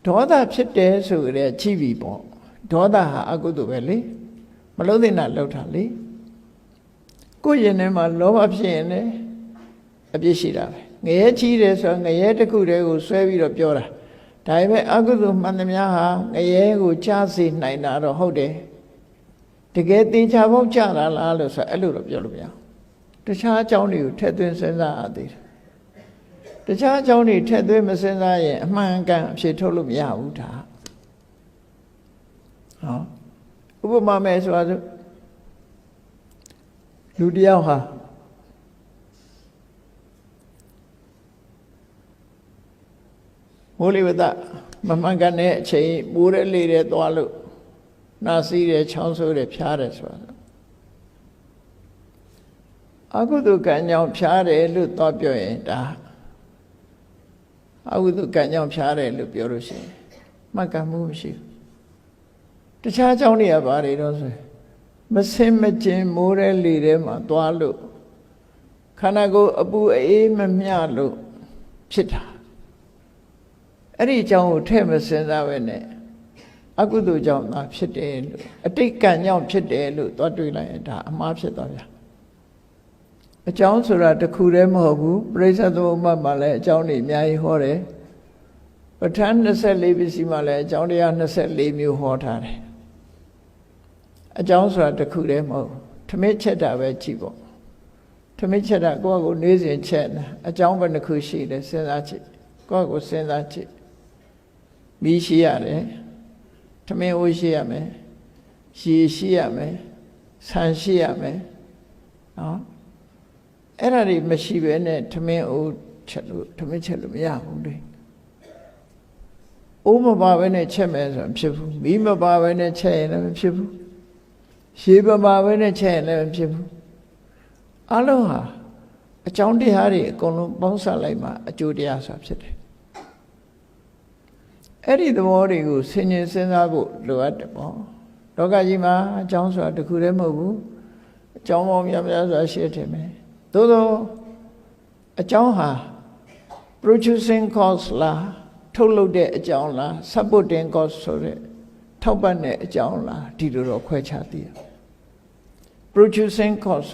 A: ဒေါသဖြစ်တယ်ဆိုကြတဲ့ချိပြီပေါ့ဒေါသဟာအကုသိုလ်ပဲလေမလုံးသင့်တာလောက်တာလေကိုယ့်ရင်ထဲမှာလောဘဖြစ်ရင်လည်းအပြစ်ရှိတာပဲငရဲကြီးတယ်ဆိုတော့ငရဲတစ်ခုတည်းကိုဆွဲပြီးတော့ပြောတာဒါပေမဲ့အကုသိုလ်မှန်သမျှဟာငရဲကိုကြားစေနိုင်တာတော့ဟုတ်တယ်တကယ်သင်္ချာပေါက်ကြတာလားလို့ဆိုအဲ့လိုတော့ပြောလို့မရဘူးတခြားအကြောင်းတွေကိုထည့်သွင်းစဉ်းစားရသေးတယ်တခြားအကြောင်းတွေထည့်သွင်းမစဉ်းစားရင်အမှန်ကန်အဖြစ်ထုတ်လို့မရဘူးဒါဟောဥပမာမဲ့ဆိုတော့လူတယောက်ဟာမိုးလေဝသမမှန်ကန်တဲ့အချိန်ပိုးတဲ့လေတဲ့သွားလို့နှာစီးတယ်ချောင်းဆိုးတယ်ဖျားတယ်ဆိုတော့အကုသိုလ်ကံကြောင့်ဖျားတယ်လို့သွားပြောရင်ဒါအကုသိုလ်ကံကြောင့်ဖျားတယ်လို့ပြောလို့ရှိရင်မှတ်ကမှုမရှိဘူးတခြားအကြောင်းတွေကဘာတွေတော့ဆိုမစင်မကျင်မိုးတဲ့လေထဲမှာသွားလို့ခန္ဓာကိုယ်အပူအေးမမျှလို့ဖြစ်တာအဲ့ဒီအကြောင်းကိုထည့်မစင်စားပဲနဲ့အကုသိုလ်ကြောင့်သာဖြစ်တယ်လို့အတိတ်ကံကြောင့်ဖြစ်တယ်လို့သွားတွေးလိုက်ရင်ဒါအမှားဖြစ်သွားဗျာအကြောင်းဆိုတာတစ်ခုတည်းမဟုတ်ဘူးပရိစ္ဆေသမုပ္ပါဒ်မှာလည်းအကြောင်းတွေအများကြီးဟောတယ်ပဋ္ဌာန်း24ပစ္စည်းမှာလည်းအကြောင်းတရား24မျိုးဟောထားတယ်အကြောင်းဆိုတာတစ်ခုတည်းမဟုတ်ထမင်းချက်တာပဲကြည့်ပေါ့ထမင်းချက်တာကိုယ့်ကိုနေ့စဉ်ချက်တာအကြောင်းပဲတစ်ခုရှိတယ်စဉ်းစားကြည့်ကိုယ့်ကိုစဉ်းစားကြည့်မီးရှိရတယ်ထမင်းအိုးရှိရမယ်ရေရှိရမယ်ဆန်ရှိရမယ်နော်အဲ့ဒါတွေမရှိဘဲနဲ့ထမင်းအိုးချက်လို့ထမင်းချက်လို့မရဘူးလေအိုးမပါဘဲနဲ့ချက်မယ်ဆိုရင်ဖြစ်ဘူးမီးမပါဘဲနဲ့ချက်ရင်လည်းမဖြစ်ဘူးရေမပါဘဲနဲ့ချက်ရင်လည်းမဖြစ်ဘူးအလုံးဟာအကြောင်းတရားတွေအကုန်လုံးပေါင်းစပ်လိုက်မှအကျိုးတရားဆိုတာဖြစ်တယ်အဲ့ဒီသဘောတွေကိုဆင်ញင်စဉ်းစားဖို့လိုအပ်တယ်ပေါ့လောကကြီးမှာအကြောင်းဆိုတာတစ်ခုတည်းမဟုတ်ဘူးအကြောင်းပေါင်းများများစွာရှိတယ်မယ်သို့သောအကြောင်းဟာ producing cause လားထုတ်လုပ်တဲ့အကြောင်းလား supporting cause ဆိုတဲ့ထောက်ပံ့တဲ့အကြောင်းလားဒီလိုတော့ခွဲခြားသိရ producing cause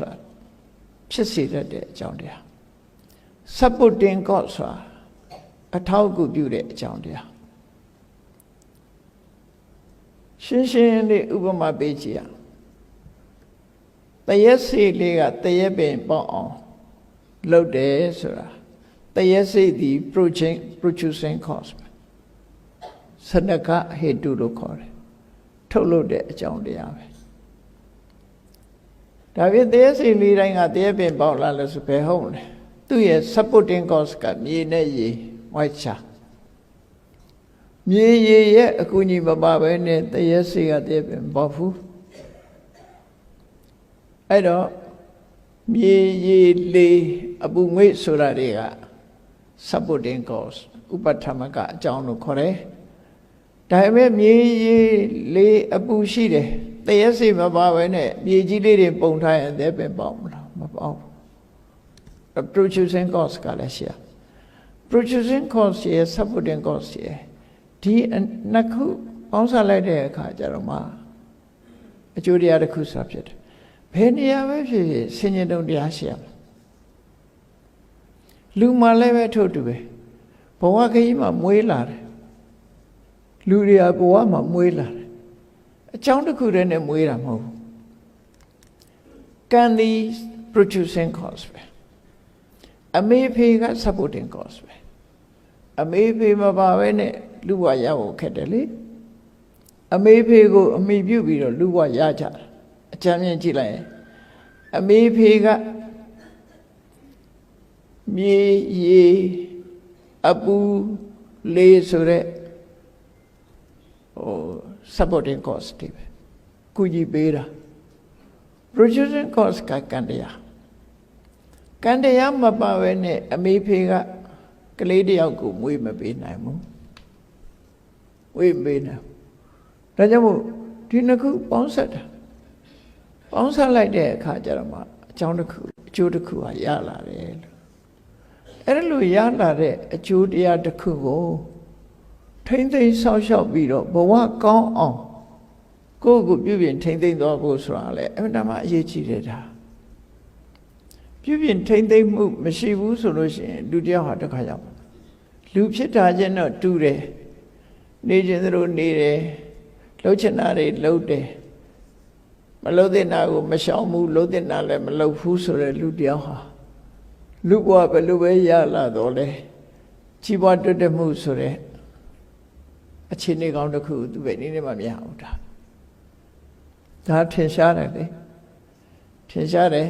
A: ဖြစ်စေတတ်တဲ့အကြောင်းတရား supporting cause ဆိုတာအထောက်အကူပြုတဲ့အကြောင်းတရားရှင်းရှင်းလေးဥပမာပေးကြည့်ရတရက်စိတ်လေးကတရက်ပင်ပေါအောင်လုပ်တယ်ဆိုတာတရက်စိတ်ဒီ producing cause စနကဟေတုလို့ခေါ်တယ်ထုတ်လုပ်တဲ့အကြောင်းတရားပဲဒါပြင်တရက်စိတ်လေးတိုင်းကတရက်ပင်ပေါက်လာလို့ဆိုဘယ်ဟုတ်လဲသူ့ရဲ့ supporting cause ကမြေနဲ့ရေ white charမြေရေရဲ့အကူအညီမပါဘဲနဲ့တရက်စိတ်ကတရက်ပင်ပေါက်ဘူးအဲ့တော့မြေရေလေအပူငွေ့ဆိုတာတွေက supporting cause ဥပထမကအကြောင်းလို့ခေါ်တယ်ဒါပေမဲ့မြေရေလေအပူရှိတယ်တရက်စိတ်မပါဘဲနဲ့မြေကြီးလေးတွေပုံထားရင်တရက်ပင်ပေါက်မလားမပေါက်ဘူး producing cause ကလည်းရှိရ producing cause ရဲ့ supporting cause ရဲ့ဒီနှစ်ခုပေါင်းစပ်လိုက်တဲ့အခါကျတော့မှအကျိုးတရားတစ်ခုဆိုတာဖြစ်တယ်ဘယ်နေရာပဲဖြစ်ဖြစ်ဆင်ញင်တုံတရားရှိရမယ်လူမှလည်းပဲထို့တူပဲဘဝခရီးမှာမွေးလာတယ်လူတွေကဘဝမှာမွေးလာတယ်အကြောင်းတစ်ခုတည်းနဲ့မွေးတာမဟုတ်ဘူးကံဒီ producing cause ပဲအမေဖေက supporting cause ပဲအမေဖေမပါဘဲနဲ့လူဘဝရဖို့ခက်တယ်လေအမေဖေကိုအမိပြုပြီးတော့လူဘဝရကြတယ်အချမ်းမြင်ကြည့်လိုက်ရင်အမေဖေကမြေရေအပူလေးဆိုတဲ့supporting cause တွေပဲကုကြီးပေးတာ producing cause ကကံတရားမပါဘဲနဲ့အမေဖေကကလေးတယောက်ကိုမွေးမပေးနိုင်ဘူး ဝိမေနဒါကြောင့်မို့ဒီနှစ်ခုပေါင်းဆက်တာပေါင်းဆက်လိုက်တဲ့အခါကျတော့မှအကြောင်းတစ်ခုအကျိုးတစ်ခုဟာရလာတယ်လို့အဲ့လိုရလာတဲ့အကျိုးတရားတစ်ခုကိုထိမ့်သိမ်းဆောက်ရှောက်ပြီးတော့ဘဝကောင်းအောင်ကိုယ့်ကိုပြုပြင်ထိမ့်သိမ်းသွားဖို့ဆိုတာလေအမှန်တမ်းအရေးကြီးတယ်ဒါပြုပြင်ထိမ့်သိမ်းမှုမရှိဘူးဆိုလို့ရှိရင်လူတယောက်ဟာဒုက္ခရောက်မှာလူဖြစ်တာချင်းတော့တူတယ်နေခြင်းသူတို့နေတယ်လှုပ်ချင်တာတွေလှုပ်တယ်မလှုပ်တဲ့နာကိုမရှောင်ဘူးလှုပ်တဲ့နာလည်းမလှုပ်ဘူးဆိုတဲ့လူတယောက်ဟာလူဘဝဘယ်လိုပဲရလာတော့လဲကြီးပွားတိုးတက်မှုဆိုတဲ့အခြေအနေကောင်းတစ်ခုသူပဲနည်းနည်းမှမရဘူးဒါထင်ရှားတယ်လေထင်ရှားတယ်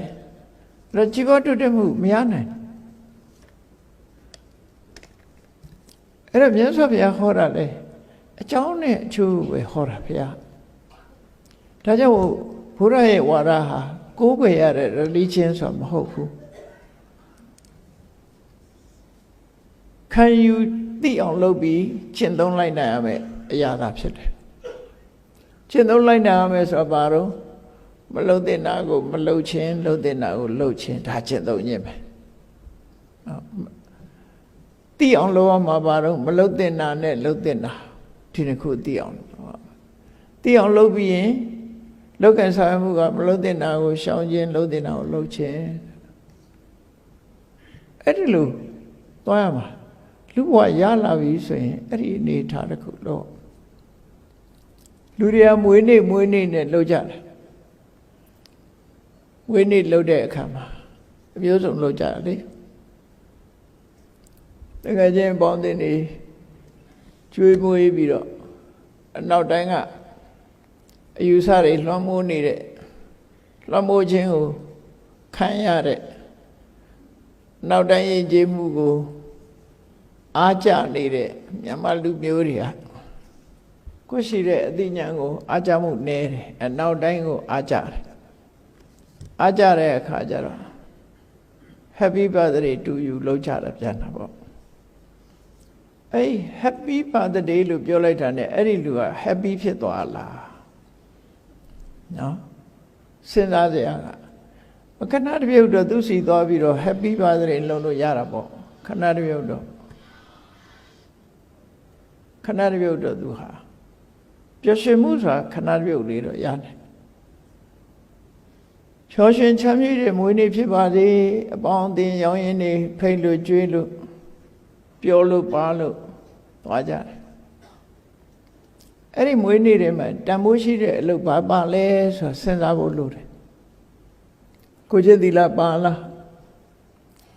A: အဲ့တော့ကြီးပွားတိုးတက်မှုမရနိုင်အဲ့တော့မြတ်စွာဘုရားဟောတာလေအကြောင်းနဲ့အကျိုးပဲဟောတာဘုရားဒါကြောင့်ဘုရားရဲ့ဝါဒဟာကိုးကွယ်ရတဲ့ religion ဆိုတာမဟုတ်ဘူးခံယူသိအောင်လုပ်ပြီးကျင့်သုံးလိုက်နိုင်ရမယ်အရာသာဖြစ်တယ်ကျင့်သုံးလိုက်နိုင်ရမယ်ဆိုတာဘာလို့မလုပ်တဲ့နာကိုမလုပ်ခြင်းလုပ်တဲ့နာကိုလုပ်ခြင်းဒါကျင့်သုံးခြင်းပဲသိအောင်လုပ်ရမှာဘာလို့မလုပ်တဲ့နာနဲ့လုပ်တဲ့နာဒီနှစ်ခုသိအောင်သိအောင်လုပ်ပြီးရင်လောကဆောင်မှုကမလုပ်တဲ့နာကိုရှောင်ခြင်းလုပ်တဲ့နာကိုလုပ်ခြင်းအဲ့ဒီလိုသွားရမှာလူဘဝရလာပြီဆိုရင်အဲ့ဒီအနေထားတစ်ခုတော့လူတွေကမွေးနေ့နဲ့လှုပ်ကြတယ်မွေးနေ့လှုပ်တဲ့အခါမှာအမျိုးစုံလှုပ်ကြတယ်လေတကယ်ချင်းပေါင်းတဲ့နေကျွေးမွေးပြီးတော့အနောက်တိုင်းကအယူဆတွေလွှမ်းမိုးနေတဲ့လွှမ်းမိုးခြင်းကိုခံရတဲ့နောက်တိုင်းရင်ကျေးမှုကိုအားကြနေတဲ့မြန်မာလူမျိုးတွေကကိုရှိတဲ့အသိဉာဏ်ကိုအားကြမှုနည်းတယ်အနောက်တိုင်းကိုအားကြတယ်အားကြတဲ့အခါကျတော့ Happy birthday to you လောက်ကြတာပြန်တာပေါ့အဲ့ Happy birthday လို့ပြောလိုက်တာနဲ့အဲ့ဒီလူက happy ဖြစ်သွားလားနော်စဉ်းစားစရာကခဏတစ်ပြုတ်တော့သူစီသွားပြီးတော့ Happy birthday လုံးလို့ရတာပေါ့ခဏတစ်ပြုတ်တော့ခဏတစ်ပြုတ်တော့သူဟာပျော်ရွှင်မှုဆိုတာခဏတစ်ပြုတ်လေးတော့ရတယ်ပျော်ရွှင်ချမ်းမြေ့တဲ့မွေးနေ့ဖြစ်ပါစေအပေါင်းအသင်းရောင်းရင်းနေဖိတ်လို့ကျွေးလို့ပြောလို့ပါလို့သွားကြတယ်အဲ့ဒီမွေးနေ့တွေမှာတန်ဖိုးရှိတဲ့အလုပ်ပါလဲဆိုစဉ်းစားဖို့လိုတယ်ကိုကျင့်သီလပါလား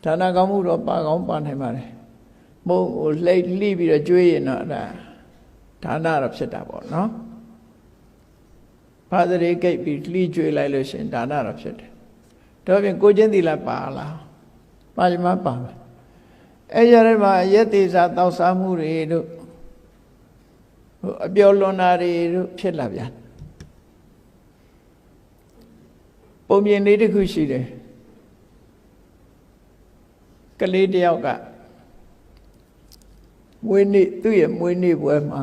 A: ဒါနကောင်းမှုတော့ပါကောင်းပါနိုင်ပါတယ်မုံကိုလှိမ့်လိပြီးတော့ကျွေးရင်တော့ဒါဒါနတော့ဖြစ်တာပေါ့နော်ဘာသာရေးကိတ်ပြီးလှိကျွေးလိုက်လို့ရှင်ဒါနတော့ဖြစ်တယ်တော့ပြင်ကိုကျင့်သီလပါလားပါကြမှာပါမယ်အဲ့ကြတဲ့မှာရက်သေးစားတောက်စားမှုတွေတို့အပျော်လွန်တာတွေတို့ဖြစ်လာပြန်ပုံပြင်လေးတစ်ခုရှိတယ်ကလေးတယောက်ကမွေးနေ့သူ့ရဲ့မွေးနေ့ပွဲမှာ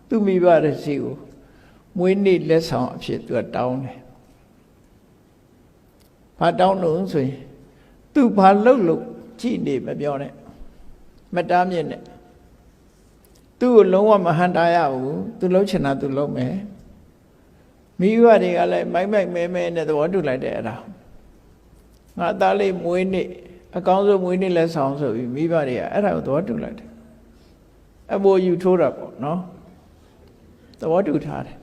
A: သူ့မိဘရဲ့စီကိုမွေးနေ့လက်ဆောင်အဖြစ်သူကတောင်းတယ်ဘာတောင်းလို့ဆိုရင်သူဘာလုပ်ကြည့်နေမပြောနဲ့မတားမြစ်နဲ့သူ့ကိုလုံးဝမဟန်တာရဘူးသူလှုပ်ချင်တာသူလှုပ်မယ်မိဘတွေကလည်းမိုက်မဲနဲ့သဘောတူလိုက်တယ်အဲ့ဒါငါသားလေးမွေးနေ့အကောင်းဆုံးမွေးနေ့လက်ဆောင်ဆိုပြီးမိဘတွေကအဲ့ဒါကိုသဘောတူလိုက်တယ်အပေါ်ယူထိုးတာပေါ့နော်သဘောတူထားတယ်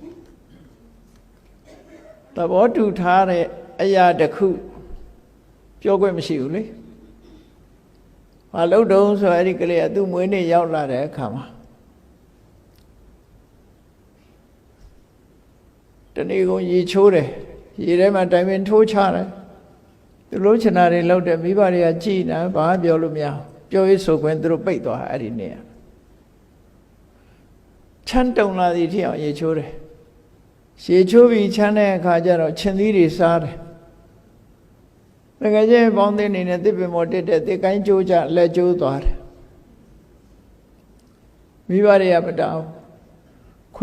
A: သဘောတူထားတဲ့အရာတစ်ခုပြောခွင့်မရှိဘူးလေဘာလို့တုံးဆိုအဲ့ဒီကလေးကသူ့မွေးနေ့ရောက်လာတဲ့အခါမှာတနေ့ကုန်ရေချိုးတယ်ရေထဲမှာတိုင်ပင်ထိုးချတယ်သူလုံးချင်တာတွေလောက်တယ်မိဘတွေကကြည်နေဘာပြောလို့မရပြောရေးဆိုခွင့်သူတို့ပိတ်သွားအဲ့ဒီနေ့ချမ်းတုံလာသည်ထီအောင်ရေချိုးတယ်ရေချိုးပြီးချမ်းတဲ့အခါကျတော့ချင်းသီးတွေစားတယ်တကယ်ချင်းပေါင်းသိနေနဲ့တစ်ပင်ပေါ်တက်တဲ့တစ်ကိုင်းကျိုးကြလက်ကျိုးသွားတယ်မိဘတွေကမတောင်း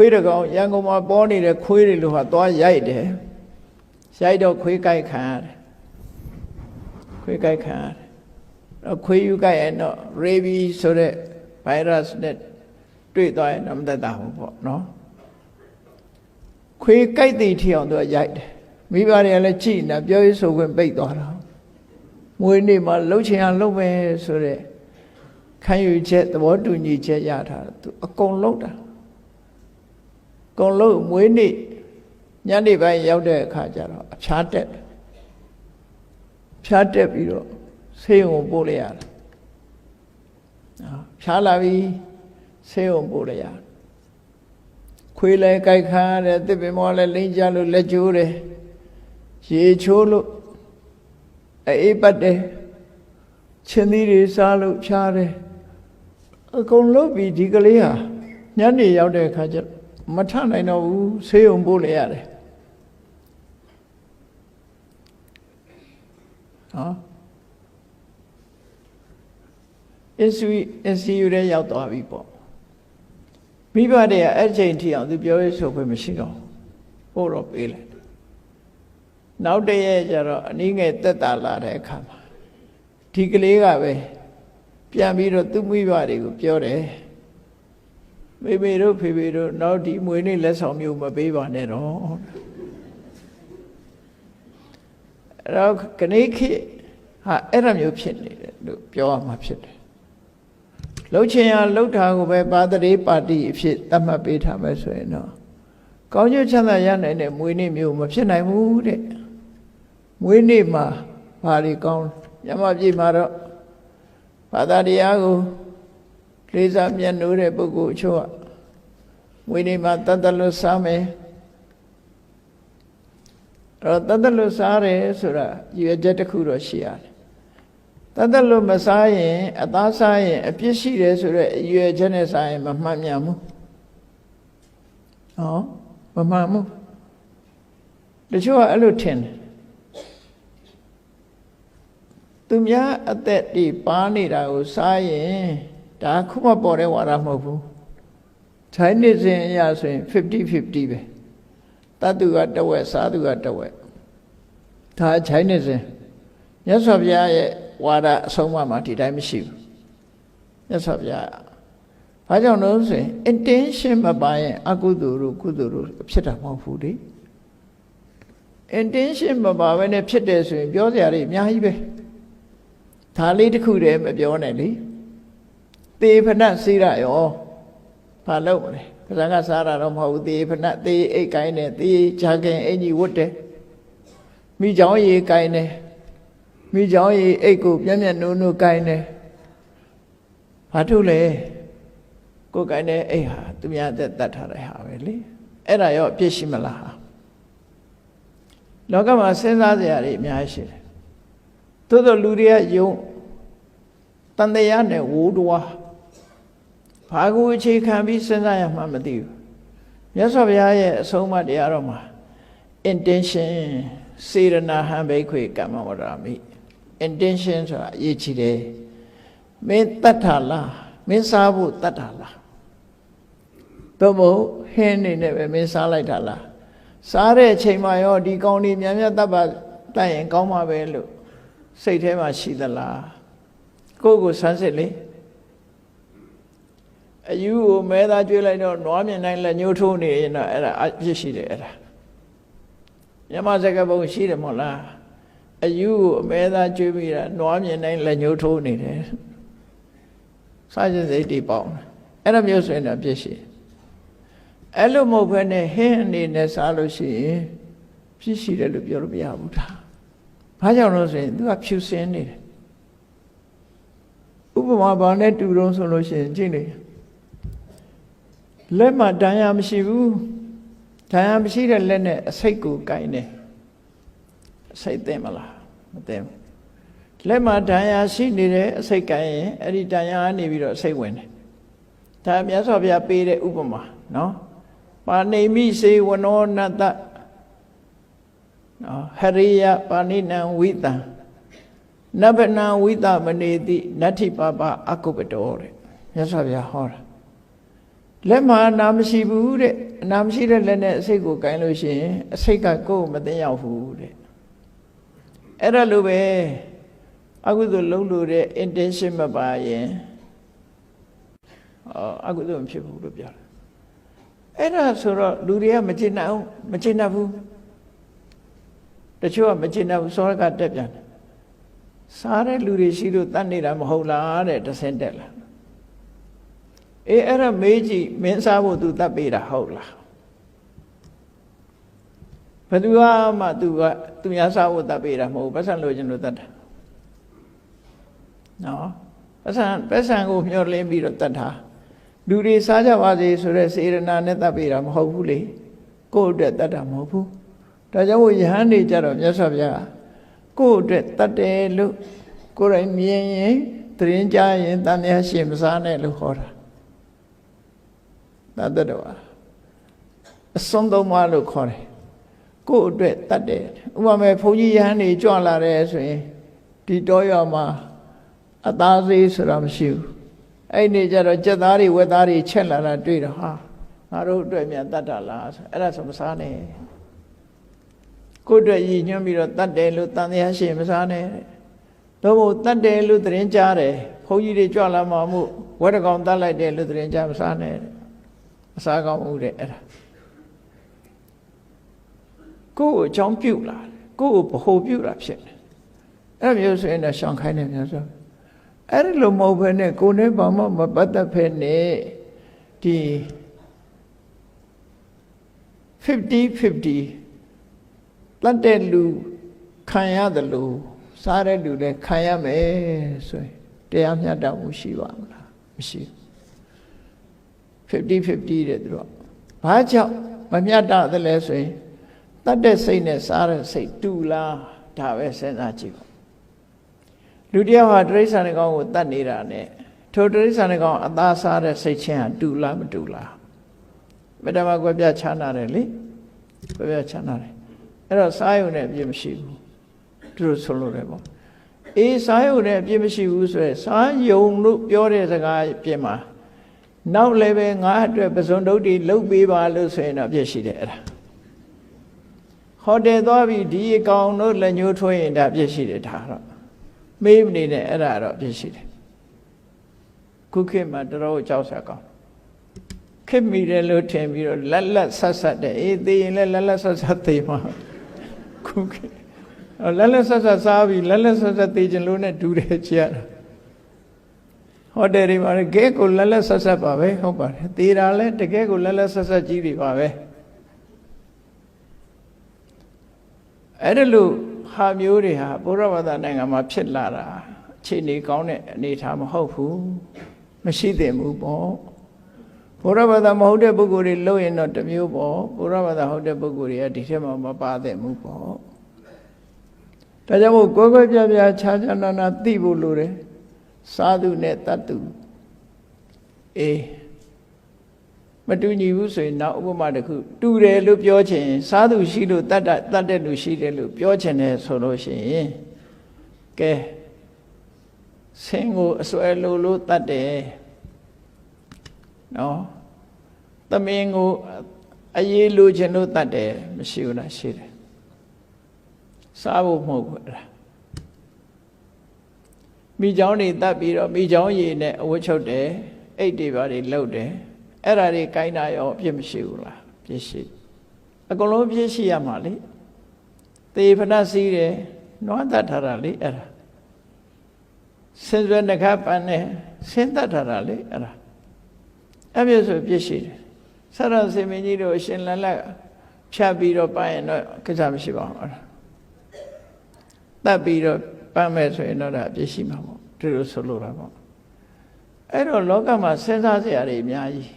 A: ခွေးတကောင်ရန်ကုန်မှာပေါ်နေတဲ့ခွေးတွေလို့ဟာသွားရိုက်တယ်ရိုက်တော့ခွေးကြိုက်ခံရတယ်ခွေးကြိုက်ခံရတယ်တော့ခွေးယူကြိုက်ရင်တော့ rabies ဆိုတဲ့ virus နဲ့တွေ့သွားရင်တော့မသက်သာဘူးပေါ့နော်ခွေးကြိုက်တဲ့ထီအောင်သူကရိုက်တယ်မိဘတွေကလည်းကြည်နေပြောရေးဆိုခွင့်ပိတ်သွားတာမွေးနေ့မှာလှုပ်ချင်အောင်လှုပ်မယ်ဆိုတဲ့ခံယူချက်သဘောတူညီချက်ရတာသူအကုန်လှုပ်တာအကုန်လှုပ်မွေးနေ့ညနေပိုင်းရောက်တဲ့အခါကျတော့အဖျားတက်ဖြားတက်ပြီးတော့ဆေးရုံပို့လိုက်ရတယ်ဖြားလာပြီးဆေးရုံပို့လိုက်ရတယ်ခွေးလဲကြိုက်ခါရတယ်တစ်ပင်မောလဲလိမ့်ကြလို့လက်ကျိုးတယ်ရေချိုးလို့အေးပတ်တယ်ချင်းသီးတွေစားလို့ဖြားတယ်အကုန်လုံးပြီးဒီကလေးဟာညနေရောက်တဲ့အခါကျမထနိုင်တော့ဘူးဆေးရုံပို့လိုက်ရတယ်NCU ထဲရောက်သွားပြီပေါ့မိဘတွေကအဲ့ချိန်ထိအောင်သူပြောရေးဆိုခွင့်မရှိတော့ပို့တော့ပေးလိုက်နောက်တရက်ကျတော့အနည်းငယ်တက်တာလာတဲ့အခါမှာဒီကလေးကပဲပြန်ပြီးတော့သူ့မိဘတွေကိုပြောတယ်မေမေတို့ဖေဖေတို့နောက်ဒီမွေးနေ့လက်ဆောင်မျိုးမပေးပါနဲ့တော့အဲ့တော့ကနေခေဟာအဲ့ဒါမျိုးဖြစ်နေတယ်လို့ပြောရမှာဖြစ်တယ်လှုပ်ချင်ရလှုပ်တာကိုပဲပါတရေပါတီအဖြစ်သတ်မှတ်ပေးထားမယ်ဆိုရင်တော့ကောင်းကျိုးချမ်းသာရနိုင်တဲ့မွေးနေ့မျိုးမဖြစ်နိုင်ဘူးတဲ့မွေးနေ့မှာဘာတွေကောင်းညမပြေမှာတော့ဘာသာတရားကိုလေးစားမြတ်နိုးတဲ့ပုဂ္ဂိုလ်အချို့ကမွေးနေ့မှာတတ်တလွတ်စားမယ်အဲ့တော့တတ်တလွတ်စားတယ်ဆိုတာရည်ရွယ်ချက်တစ်ခုတော့ရှိရတယ်တတ်တလွတ်မစားရင်အသားစားရင်အပြစ်ရှိတယ်ဆိုတော့ရည်ရွယ်ချက်နဲ့စားရင်မမှန်မြန်ဘူးမမှန်ဘူးတချို့ကအဲ့လိုထင်တယ်သူများအသက်ဒီပါနေတာကိုစားရင်ဒါခုမှပေါ်တဲ့ဝါဒမဟုတ်ဘူး Chinese စဉ်အရဆိုရင် 50-50 ပဲတတ်သူကတဝက်စားသူကတဝက်ဒါ Chinese စဉ်မြတ်စွာဘုရားရဲ့ဝါဒအဆုံးအမမှာဒီတိုင်းမရှိဘူးမြတ်စွာဘုရားဘာကြောင့်လို့ဆိုရင် intention မပါရင်အကုသိုလ်တို့ကုသိုလ်တို့ဖြစ်တာမဟုတ်ဘူးလေ intention မပါဘဲနဲ့ဖြစ်တယ်ဆိုရင်ပြောစရာတွေအများကြီးပဲဒါလေးတစ်ခုတည်းမပြောနဲ့လေသေဖဏစေရရောဘာလုပ်မလဲပဇာကစားတာတော့မဟုတ်ဘူးသေဖဏသေအိတ်ကိုင်းတယ်သေဂျာကင်အင်ကြီးဝတ်တယ်မိချောင်းရေကိုင်းတယ်မိချောင်းရေအိတ်ကိုပြက်ပြက်နိုးနိုးကိုင်းတယ်ဘာထုတ်လဲကိုကိုင်းတဲ့အိတ်ဟာသူများသက်တတ်ထားတဲ့ဟာပဲလေအဲ့ဒါရောအပြစ်ရှိမလားဟာလောကမှာစဉ်းစားစရာတွေအများကြီးရှိတယ်သို့သောလူတွေကယုံတန်တရားနဲ့ဝိုးတွားဘာကိုအခြေခံပြီးစဉ်းစားရမှမသိဘူးမြတ်စွာဘုရားရဲ့အဆုံးအမတရားတော်မှာ intention စေရနာဟံဘိခွေကမ္မဝရမိ intention ဆိုတာအရေးကြီးတယ်မင်းတတ်တာလားမင်းစားဖို့တတ်တာလားသို့မဟုတ်ဟင်းနေနဲ့ပဲမင်းစားလိုက်တာလားစားတဲ့အချိန်မှာရောဒီကောင်းဒီမြန်မြန်တတ်ပါတတ်ရင်ကောင်းမှာပဲလို့စိတ်ထဲမှာရှိသလားကိုယ့်ကိုဆန်းစစ်လေအယူကိုမဲသားကျွေးလိုက်တော့နွားမြင်တိုင်းလက်ညှိုးထိုးနေရင်တော့အဲ့ဒါအပြစ်ရှိတယ်အဲ့ဒါညမစကားပုံရှိတယ်မဟုတ်လားအယူကိုအမဲသားကျွေးပြီးတာနွားမြင်တိုင်းလက်ညှိုးထိုးနေတယ်စားခြင်းစိတ်တွေပေါင်းအဲ့လိုမျိုးဆိုရင်တော့အပြစ်ရှိအဲ့လိုမဟုတ်ဘဲနဲ့ဟင်းအနေနဲ့စားလို့ရှိရင်ပြစ်ရှိတယ်လို့ပြောလို့မရဘူးဒါဘာကြောင့်လို့ဆိုရင်သူကဖြူစင်နေတယ်ဥပမာဘာနဲ့တူတုံးဆိုလို့ရှိရင်ကြည့်နေလက်မှာဒဏ်ရာမရှိဘူးဒဏ်ရာမရှိတဲ့လက်နဲ့အစိတ်ကိုကိုင်းတယ်အစိတ်သိမလားမသိဘူးလက်မှာဒဏ်ရာရှိနေတဲ့အစိတ်ကိုင်းရင်အဲ့ဒီဒဏ်ရာကနေပြီးတော့အစိတ်ဝင်တယ်ဒါမြတ်စွာဘုရားပေးတဲ့ဥပမာနော်ပါဏိမိစေဝနောနတဟရိယပါဏိနံဝိတံနဗ္ဗနံဝိတမနေတိနတ္ထိပပအကုပ္ပတောတဲ့မြတ်စွာဘုရားဟောတာ လက်မှာအနာမရှိဘူးတဲ့အနာမရှိတဲ့လက်နဲ့အစိတ်ကိုကိုင်လို့ရှိရင်အစိတ်ကကိုယ်မသိရောက်ဘူးတဲ့အဲ့ဒါလိုပဲအကုသိုလ်လုံးလို့တဲ့ intention မပါရင်အကုသိုလ်မဖြစ်ဘူးလို့ပြောတယ်အဲ့ဒါဆိုတော့လူတွေကမကျင့်တတ်ဘူးတချို့ကမကျင့်တတ်ဘူးစောရကတက်ပြန်တယ်စားတဲ့လူတွေရှိလို့တတ်နေတာမဟုတ်လားတဲ့တဆင်းတက်လာအဲ့ဒါမေးကြည့်မင်းစားဖို့ तू တတ်ပေးတာဟုတ်လားဘယ်သူမှ तू ကသူများစားဖို့တတ်ပေးတာမဟုတ်ပတ်စံလို့ခြင်းလို့တတ်တာနော်ပတ်စံကိုမျှော်လင့်ပြီးတော့တတ်တာလူတွေစားကြပါစေဆိုတဲ့စေရနာနဲ့တတ်ပေးတာမဟုတ်ဘူးလေကိုယ့်အတွက်တတ်တာမဟုတ်ဘူးဒါကြောင့်ယဟန်တွေကြတော့မြတ်စွာဘုရားကိုယ့်အတွက်တတ်တယ်လို့ကိုယ်တိုင်မြင်ရင်သရင်ကြားရင်တန်တရားရှင်မစားနဲ့လို့ခေါ်တာတတ်တယ်ပါအစွန်းသုံးပါးလို့ခေါ်တယ်ကိုယ့်အတွက်တတ်တယ်ဥပမာဘုန်းကြီးယဟန်တွေကြွလာတယ်ဆိုရင်ဒီတောရွာမှာအသားသေးဆိုတာမရှိဘူးအဲ့ဒီကြတော့ကြက်သားတွေဝက်သားတွေချက်လာတာတွေ့တော့ဟာငါတို့အတွက်မြန်တတ်တာလားဆိုအဲ့ဒါဆိုမစားနဲ့ကိုယ့်အတွက်ရည်ညွှန်းပြီးတော့တတ်တယ်လို့တန်တရားရှိမစားနဲ့တော့ဘုတတ်တယ်လို့သတင်းကြားတယ်ဘုန်းကြီးတွေကြွလာမှမို့ဝက်တကောင်တတ်လိုက်တယ်လို့သတင်းကြားမစားနဲ့မစားကောင်းဘူးတဲ့အဲ့ဒါကိုယ့်ကိုအကြောင်းပြုတ်လာကိုယ့်ကိုဗဟိုပြုတ်တာဖြစ်တယ်အဲ့မျိုးဆိုရင်တော့ရှောင်ခိုင်းတယ်များဆိုအဲ့ဒီလိုမဟုတ်ဘဲနဲ့ကိုယ်နဲ့ဘာမှမပတ်သက်ဖက်နဲ့ဒီ50-50တတ်တဲ့လူခံရတယ်လို့စားတဲ့လူလည်းခံရမယ်ဆိုရင်တရားမျှတမှုရှိပါမလားမရှိဘူး50-50တဲ့သူတို့ဘာကြောင့်မမျှတသလဲဆိုရင်တတ်တဲ့စိတ်နဲ့စားတဲ့စိတ်တူလားဒါပဲစဉ်းစားကြည့်ပါလူတယောက်ဟာတိရစ္ဆာန်တစ်ကောင်ကိုတတ်နေတာနဲ့ထိုတိရစ္ဆာန်တစ်ကောင်အသားစားတဲ့စိတ်ချင်းဟာတူလားမတူလားမတမကွဲပြားခြားနာတယ်လေကွဲပြားခြားနာတယ်အဲ့တော့စားရုံနဲ့အပြည့်မရှိဘူးသူတို့ဆိုလို့တယ်ပေါ့အေးစားရုံနဲ့အပြည့်မရှိဘူးဆိုရယ်စားယုံလို့ပြောတဲ့စကားပြင်မှာနောက်လည်းပဲငါအတွက်ပဇွန်ဒုတ်တိလှုပ်ပေးပါလို့ဆိုရင်တော့အပြည့်ရှိတယ်အဲ့ဒါဟိုတယ်သွားပြီးဒီအကောင်တို့လက်ညှိုးထွေးရင်ဒါအပြည့်ရှိတယ်ဒါတော့မေးမနေနဲ့အဲ့ဒါတော့အပြည့်ရှိတယ်ခုခေတ်မှာတော်ကြောက်စရာကောင်းခက်မိတယ်လို့ထင်ပြီးတော့လက်လက်ဆက်ဆက်တယ်အေးသိရင်လည်းလက်လက်ဆက်ဆက်သိမှာခုခေတ်လက်လက်ဆက်ဆက်စားပြီးလက်လက်ဆက်ဆက်သိခြင်းလို့နဲ့ဒူတယ်ကြည့်ရတာဟိုတယ်တွေမှာကဲကိုလက်လက်ဆက်ဆက်ပါပဲဟုတ်ပါတယ်သေတာလဲတကယ်ကိုလက်လက်ဆက်ဆက်ကြီးတွေပါပဲအဲ့ဒါလို့ဟာမျိုးတွေဟာဘုရားဘာသာနိုင်ငံမှာဖြစ်လာတာအခြေအနေကောင်းတဲ့အနေအထားမဟုတ်ဘူးမရှိသင့်ဘူးပေါ့ဘုရားဘာသာမဟုတ်တဲ့ပုဂ္ဂိုလ်တွေလုပ်ရင်တော့တစ်မျိုးပေါ့ဘုရားဘာသာဟုတ်တဲ့ပုဂ္ဂိုလ်တွေကဒီထဲမှာမပါသင့်ဘူးပေါ့ဒါကြောင့်မို့ကိုယ်ကိုယ်ပြပြခြားခြားနာနာသိဖို့လိုတယ်စာသူနဲ့တတ်သူအေးမတူညီဘူးဆိုရင်နောက်ဥပမာတစ်ခုတူတယ်လို့ပြောချင်စားသူရှိလို့တတ်တဲ့လူရှိတယ်လို့ပြောချင်တယ်ဆိုလို့ရှိရင်ကဲဆင်းကိုအစွဲလို့တတ်တယ်နော်သမင်းကိုအရေးလိုချင်လို့တတ်တယ်မရှိဘူးလားရှိတယ်စားဖို့မဟုတ်ဘူးအဲ့ဒါမိချောင်းတွေတတ်ပြီးတော့မိချောင်းရည်နဲ့အဝတ်ချုပ်တယ်အိတ်တွေပါတွေလှုပ်တယ်အဲ့ဒါတွေကိုင်းတာရောအပြစ်မရှိဘူးလားပြစ်ရှိအကုန်လုံးပြစ်ရှိရမှာလေသေဖဏစီးတယ်နွားတတ်ထားတာလေအဲ့ဒါဆင်းရဲနှခပန်းနဲ့ဆင်းတတ်ထားတာလေအဲ့ဒါအဲ့မျိုးဆိုပြစ်ရှိတယ်ဆရဏစေမင်းကြီးတို့အရှင်လန်လက်ဖြတ်ပြီးတော့ပန်းရင်တော့ကိစ္စမရှိပါဘူးအဲ့ဒါတတ်ပြီးတော့ပန်းမဲ့ဆိုရင်တော့ဒါပြစ်ရှိမှာပေါ့ဒီလိုဆိုလိုတာပေါ့အဲ့တော့လောကမှာစဉ်းစားစရာတွေအများကြီး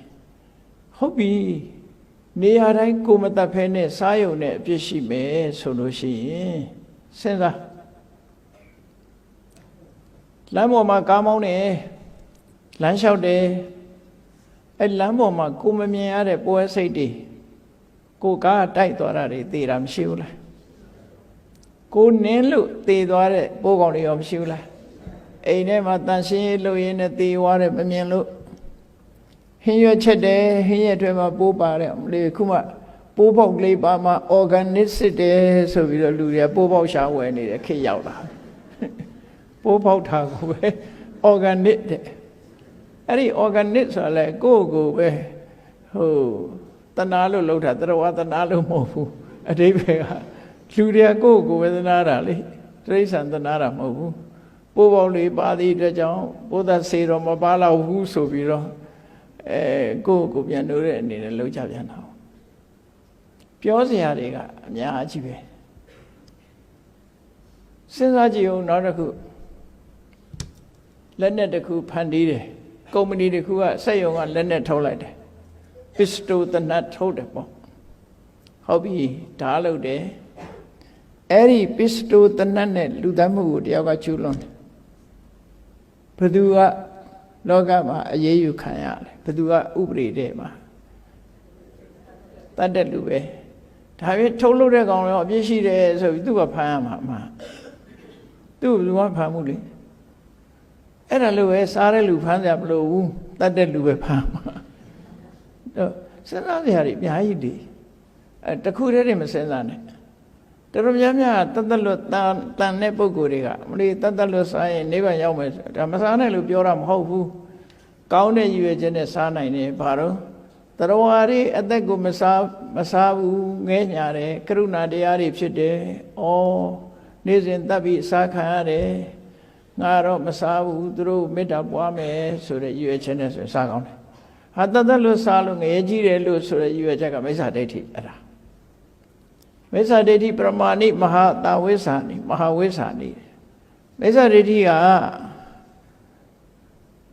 A: ဟုတ်ပြီနေရာတိုင်းကိုမတတ်ဖဲနဲ့စားယုံနဲ့အပြစ်ရှိမယ်ဆိုလို့ရှိရင်စဉ်းစားလမ်းပေါ်မှာကားမောင်းတယ်လမ်းလျှောက်တယ်အဲ့လမ်းပေါ်မှာကိုမမြင်ရတဲ့ပွဲစိတ်တွေကိုကားတိုက်သွားတာတွေသိတာမရှိဘူးလားကိုနင်းလို့သေသွားတဲ့ပိုးကောင်တွေရောမရှိဘူးလားအိမ်ထဲမှာတန်ရှင်းရေးလုပ်ရင်းနဲ့သေသွားတယ်မမြင်လို့ ဟင်းရွက်ချက်တယ်ဟင်းရွက်တွေမှာပိုးပါတယ်လေခုမှပိုးပေါက်လေးပါမှ organic စစ်တယ်ဆိုပြီးတော့လူတွေကပိုးပေါက်ရှာဝယ်နေတဲ့ခေတ်ရောက်လာပိုးပေါက်တာကိုပဲ organic တဲ့အဲ့ဒီ organic ဆိုတာလေကိုယ့်ကိုပဲဟိုတဏှာလို့လောက်တာတရဝတဏှာလို့မဟုတ်ဘူးအတိပ္ပယ်ကလူတွေကကိုယ့်ကိုပဲတဏှာတာလေတိရစ္ဆာန်တဏှာတာမဟုတ်ဘူးပိုးပေါက်လေးပါသည့်အတွက်ကြောင့်ဘုရားစေတော်မပါတော့ဘူးဆိုပြီးတော့ကိုယ့်ကိုပြန်လို့တဲ့အနေနဲ့လောက်ကြပြန်တာပြောစရာတွေကအများကြီးပဲစဉ်းစားကြည့်အောင်နောက်တစ်ခုလက်နဲ့တစ်ခုဖန်တီးတယ်ကုမ္ပဏီတစ်ခုကစက်ရုံကလက်နဲ့ထုတ်လိုက်တယ်ပစ္စတိုတနတ်ထုတ်တယ်ပေါ့ဟုတ်ပြီဓာတ်လုပ်တယ်အဲ့ဒီပစ္စတိုတနတ်နဲ့လူသတ်မှုကိုတယောက်ကကျူးလွန်တယ်ဘယ်သူကလောကမှာအရေးယူခံရတယ်ဘယ်သူကဥပဒေတဲ့မှာတတ်တဲ့လူပဲဒါပေမဲ့ထုတ်လို့တဲ့ကောင်ရောအပြစ်ရှိတယ်ဆိုပြီးသူကဖမ်းရမှာအမှန်သူ့ဘယ်သူမှဖမ်းမှုလေအဲ့ဒါလို့ပဲစားတဲ့လူဖမ်းကြမလို့ဘူးတတ်တဲ့လူပဲဖမ်းမှာတော့စဉ်းစားစရာတွေအများကြီးဒီတခုတည်းတွေမစဉ်းစားနဲ့တော်တော်များများတတ်လွတ်တန်တဲ့ပုံကိုယ်တွေကမလို့တတ်လွတ်စားရင်နိဗ္ဗာန်ရောက်မယ်ဒါမစားနိုင်လို့ပြောတာမဟုတ်ဘူးကောင်းတဲ့ရည်ရွယ်ချက်နဲ့စားနိုင်တယ်ဘာလို့တရဝါရီအသက်ကိုမစားဘူးငဲညာတယ်ကရုဏာတရားတွေဖြစ်တယ်ဩနေ့စဉ်တတ်ပြီးစားခံရတယ်ငါတော့မစားဘူးသူတို့မေတ္တာပွားမယ်ဆိုတဲ့ရည်ရွယ်ချက်နဲ့ဆိုစားကောင်းတယ်ဟာတတ်လို့စားလို့ငရဲကြီးတယ်လို့ဆိုတဲ့ရည်ရွယ်ချက်ကမိစ္ဆာဒိဋ္ဌိအဲ့ဒါမိစ္ဆာဒိဋ္ဌိပရမာဏိမဟာတာဝိသနိမဟာဝိသနိမိစ္ဆာဒိဋ္ဌိက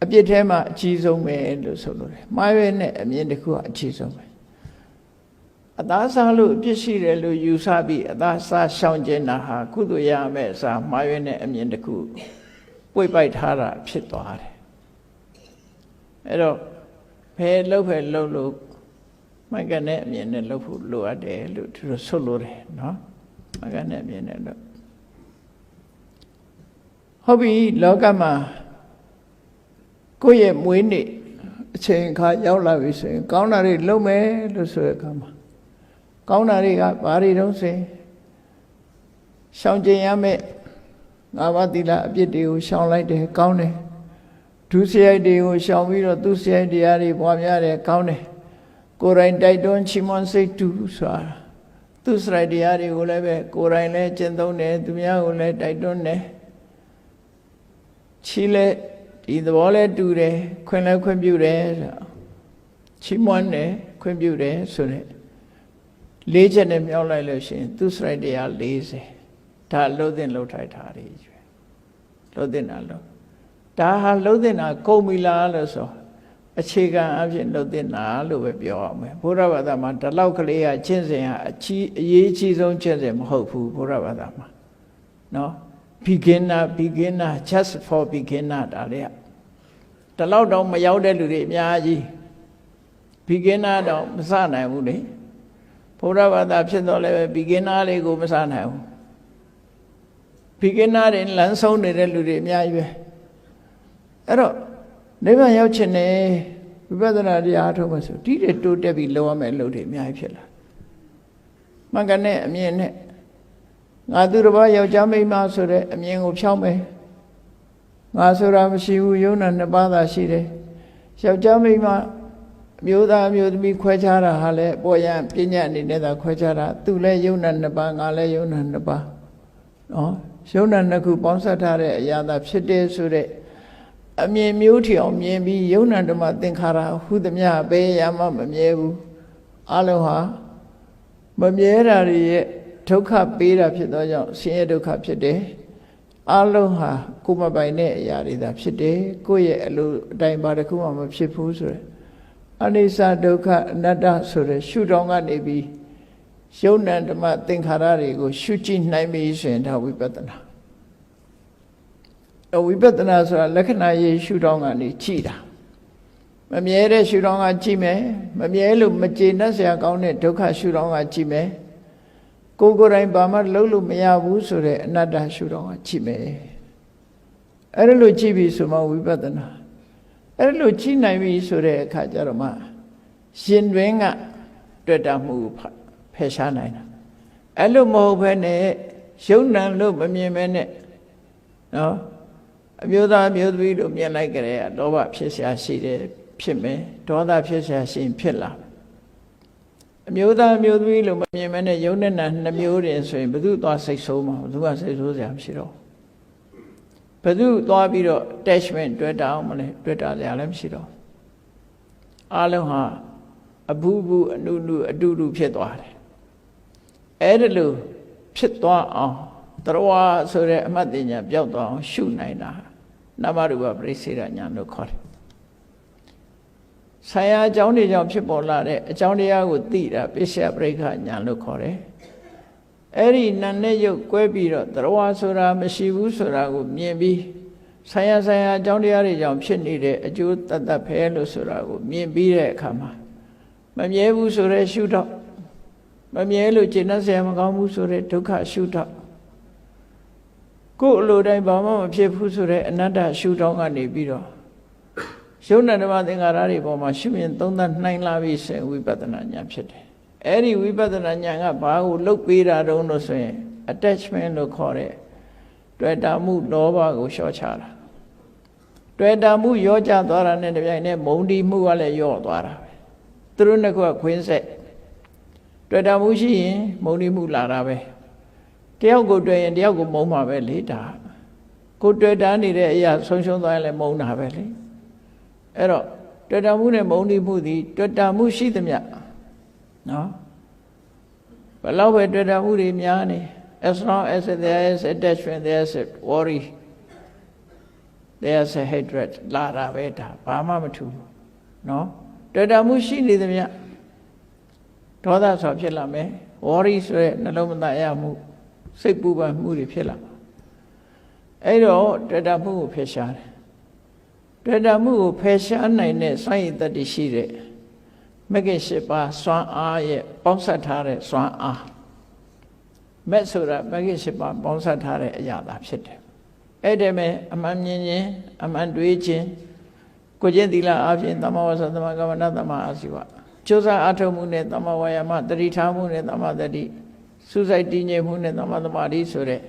A: အပြစ်ထဲမှာအကြီးဆုံးပဲလို့ဆိုလို့တယ်မှားရွေးနဲ့အမြင်တစ်ခုကအကြီးဆုံးပဲအသားစားလို့အပြစ်ရှိတယ်လို့ယူဆပြီးအသားစားရှောင်ကျဉ်တာဟာကုသိုလ်ရမယ်အစားမှားရွေးနဲ့အမြင်တစ်ခုပွေပိုက်ထားတာဖြစ်သွားတယ်အဲ့တော့ဘယ်လှုပ်လို့မိုက်ကနေအမြင်နဲ့လှုပ်ဖို့လိုအပ်တယ်လို့သူတို့ဆိုလို့တယ်နော်မိုက်ကနေအမြင်နဲ့လှုပ်ဟုတ်ပြီလောကမှာကိုယ့်ရဲ့မွေးနေ့အချိန်ခါရောက်လာပြီဆိုရင်ကောင်းတာတွေလုပ်မယ်လို့ဆိုတဲ့အခါမှာကောင်းတာတွေကဘာတွေတုံးဆိုရင်ရှောင်ကျဉ်ရမယ်ငါးပါးသီလအပြစ်တွေကိုရှောင်လိုက်တယ်ကောင်းတယ်ဒုစရိုက်တွေကိုရှောင်ပြီးတော့သူစရိုက်တရားတွေပွားများတယ်ကောင်းတယ်ကိုယ်တိုင်တိုက်တွန်းချီးမွမ်းစိတ်တူဆိုတာသူစရိုက်တရားတွေကိုလည်းပဲကိုယ်တိုင်လည်းကျင့်သုံးတယ်သူများကိုလည်းတိုက်တွန်းတယ်ချီးလဲဒီသဘောလဲတူတယ်ခွင့်လဲခွင့်ပြုတယ်ဆိုချီးမွမ်းတယ်ခွင့်ပြုတယ်ဆိုတဲ့၄ချက်နဲ့မြောက်လိုက်လို့ရှိရင်သူစရိုက်တရား40ဒါလှုပ်တဲ့လှုပ်ထိုက်တာတွေကျွယ်လှုပ်တဲ့နာလှုပ်ဒါဟာလှုပ်တဲ့နာကုန်ပြီလားလို့ဆိုအခြေခံအဖြစ်လှုပ်တဲ့နာလို့ပဲပြောအောင်မယ်ဘုရားဘာသာမှာဒီလောက်ကလေးကကျင့်စဉ်ကအရေးကြီးဆုံးကျင့်စဉ်မဟုတ်ဘူးဘုရားဘာသာမှာနော် beginner just for beginner ဒါလေဒီလောက်တော့မရောက်တဲ့လူတွေအများကြီး beginner တော့မစနိုင်ဘူးလေဘုရားဘာသာဖြစ်တော့လည်း beginner လေးကိုမစနိုင်ဘူး beginner တွေလမ်းဆုံးနေတဲ့လူတွေအများကြီးပဲအဲ့တော့နိဗ္ဗာန်ရောက်ချင်တယ်ဝိပဿနာတရားထုတ်မယ်ဆိုဒီတွေတိုးတက်ပြီးလောရမယ်လို့တွေအများကြီးဖြစ်လာမှန်ကန်တဲ့အမြင်နဲ့ငါသူတစ်ပါးယောက်ျားမိန်းမဆိုတဲ့အမြင်ကိုဖြောင်းမယ်ငါဆိုတာမရှိဘူးယုံနာနှစ်ပါးသာရှိတယ်ယောက်ျားမိန်းမမျိုးသားမျိုးသမီးခွဲခြားတာဟာလည်းပေါ်ရန်ပညာအနေနဲ့သာခွဲခြားတာသူလည်းယုံနာနှစ်ပါးငါလည်းယုံနာနှစ်ပါးနော်ယုံနာနှစ်ခုပေါင်းစပ်ထားတဲ့အရာသာဖြစ်တယ်ဆိုတဲ့အမြင်မျိုးထီအောင်မြင်ပြီးယုံနာဓမ္မသင်္ခါရဟုသမျှပဲရမှမမြဲဘူးအလုံးဟာမမြဲတာတွေရဲ့ဒုက္ခပေးတာဖြစ်သောကြောင့်ဆင်းရဲဒုက္ခဖြစ်တယ်အလုံးဟာကိုယ်မပိုင်တဲ့အရာတွေသာဖြစ်တယ်ကိုယ့်ရဲ့အလိုအတိုင်းဘာတစ်ခုမှမဖြစ်ဘူးဆိုရယ်အနိစ္စဒုက္ခအနတ္တဆိုရယ်ရှုထောင့်ကနေပြီးယုံနာဓမ္မသင်္ခါရတွေကိုရှုကြည့်နိုင်ပြီဆိုရင်ဒါဝိပဿနာဝိပဿနာဆိုတာလက္ခဏာရေးရှုထောင့်ကနေကြည့်တာမမြဲတဲ့ရှုထောင့်ကကြည့်မယ်မမြဲလို့မကျေနပ်စရာကောင်းတဲ့ဒုက္ခရှုထောင့်ကကြည့်မယ်ကိုယ်ကိုယ်တိုင်ဘာမှလုပ်လို့မရဘူးဆိုတဲ့အနတ္တရှုထောင့်ကကြည့်မယ်အဲ့ဒါလို့ကြည့်ပြီဆိုမှဝိပဿနာ အဲ့လိုကြည့်နိုင်ပြီဆိုတဲ့အခါကျတော့မှရှင်တွင်ကတွေ့တာမှုဖယ်ရှားနိုင်တာအဲ့လိုမဟုတ်ဘဲနဲ့ယုံနံလို့မမြင်ပဲနဲ့နော်အမျိုးသားအမျိုးသမီးလို့မြင်လိုက်ကြတဲ့ဒေါဘဖြစ်ရှာရှိတယ်ဖြစ်မယ်ဒေါသဖြစ်ရှာရှိဖြစ်လာအမျိုးသားအမျိုးသမီးလို့မမြင်မဲနဲ့ယုံနဲ့နာနှစ်မျိုးတည်းဆိုရင်ဘယ်သူသွားစိတ်ဆိုးမှာဘယ်သူကစိတ်ဆိုးစရာမရှိတော့ဘယ်သူသွားပြီးတော့ attachment တွေ့တာအောင်မလဲတွေ့တာစရာလည်းမရှိတော့အားလုံးဟာအဘူးဘူးအနုနုအတူတူဖြစ်သွားတယ်အဲ့ဒါလို့ဖြစ်သွားအောင်တရဝဆိုတဲ့အမှတ်ဉာဏ်ပျောက်သွားအောင်ရှုနိုင်တာနမရူပပရိစ္ဆေဒဉာဏ်လို့ခေါ်တယ်ဆရာအကြောင်းတွေကြောင့်ဖြစ်ပေါ်လာတဲ့အကြောင်းတရားကိုသိတာပိစ္ဆယပရိက္ခဉာဏ်လို့ခေါ်တယ်အဲ့ဒီနာနဲ့ရုပ်ကွဲပြီးတော့တရဝဆိုတာမရှိဘူးဆိုတာကိုမြင်ပြီးဆရာအကြောင်းတရားတွေကြောင့်ဖြစ်နေတဲ့အကျိုးတတ်ဖဲလို့ဆိုတာကိုမြင်ပြီးတဲ့အခါမှာမမြဲဘူးဆိုတဲ့ရှုတော့မမြဲလို့ကျင့်တတ်ဆရာမကောင်းဘူးဆိုတဲ့ဒုက္ခရှုတော့ကိုယ်အလိုတိုင်းဘာမှမဖြစ်ဘူးဆိုတဲ့အနတ္တရှုတော့ကနေပြီးတော့ယုံနာဓမ္မသင်္ခါရတွေပေါ်မှာရှုမြင်သုံးသပ်နိုင်လာပြီဆိုရင်ဝိပဿနာဉာဏ်ဖြစ်တယ်အဲ့ဒီဝိပဿနာဉာဏ်ကဘာကိုလုတ်ပေးတာတုံးလို့ဆိုရင် attachment လို့ခေါ်တဲ့တွေ့တာမှုလောဘကိုလျှော့ချတာတွေ့တာမှုရောကြသွားတာနဲ့တပြိုင်နက်မုံတီမှုကလည်းရော့သွားတာပဲသူတို့နှစ်ခုကခွင်းဆက်တွေ့တာမှုရှိရင်မုံတီမှုလာတာပဲတယောက်ကိုတွေ့ရင်တယောက်ကိုမုံမှာပဲလေဒါကိုတွေ့တာနေတဲ့အရာဆုံးရှုံးသွားရင်လည်းမုံတာပဲလေအဲ့တော့တွေ့တာမှုနဲ့မုံတီမှုသည်တွေ့တာမှုရှိသမျှနော်ဘယ်လောက်ပဲတွေ့တာမှုတွေများနေ as long as there is attachment there is worry there is hatred လာတာပဲဒါဘာမှမထူးဘူးနော်တွေ့တာမှုရှိနေသမျှဒေါသဆိုဖြစ်လာမယ် worry ဆိုတဲ့နှလုံးမသားရမှုစိတ်ပူပန်မှုတွေဖြစ်လာမှာအဲ့တော့တွေ့တာမှုကိုဖယ်ရှားတယ်တွေ့တာမှုကိုဖယ်ရှားနိုင်တဲ့စွမ်းရည်တတ္တိရှိတဲ့မဂ္ဂင်၈ပါးစွမ်းအားရဲ့ပေါင်းစပ်ထားတဲ့စွမ်းအားမက်ဆိုတာမဂ္ဂင်၈ပါးပေါင်းစပ်ထားတဲ့အရာသာဖြစ်တယ်အဲ့ဒီမဲ့အမှန်မြင်ခြင်းအမှန်တွေးခြင်းကိုကျင့်သီလအပြင်သမ္မာဝါစာသမ္မာကမ္မနာသမ္မာအာဇီဝကြိုးစားအားထုတ်မှုနဲ့သမ္မာဝါယာမတတိထားမှုနဲ့သမ္မာတတိစူးစိုက်တည်ငြိမ်မှုနဲ့သမ္မာသမာဓိဆိုတဲ့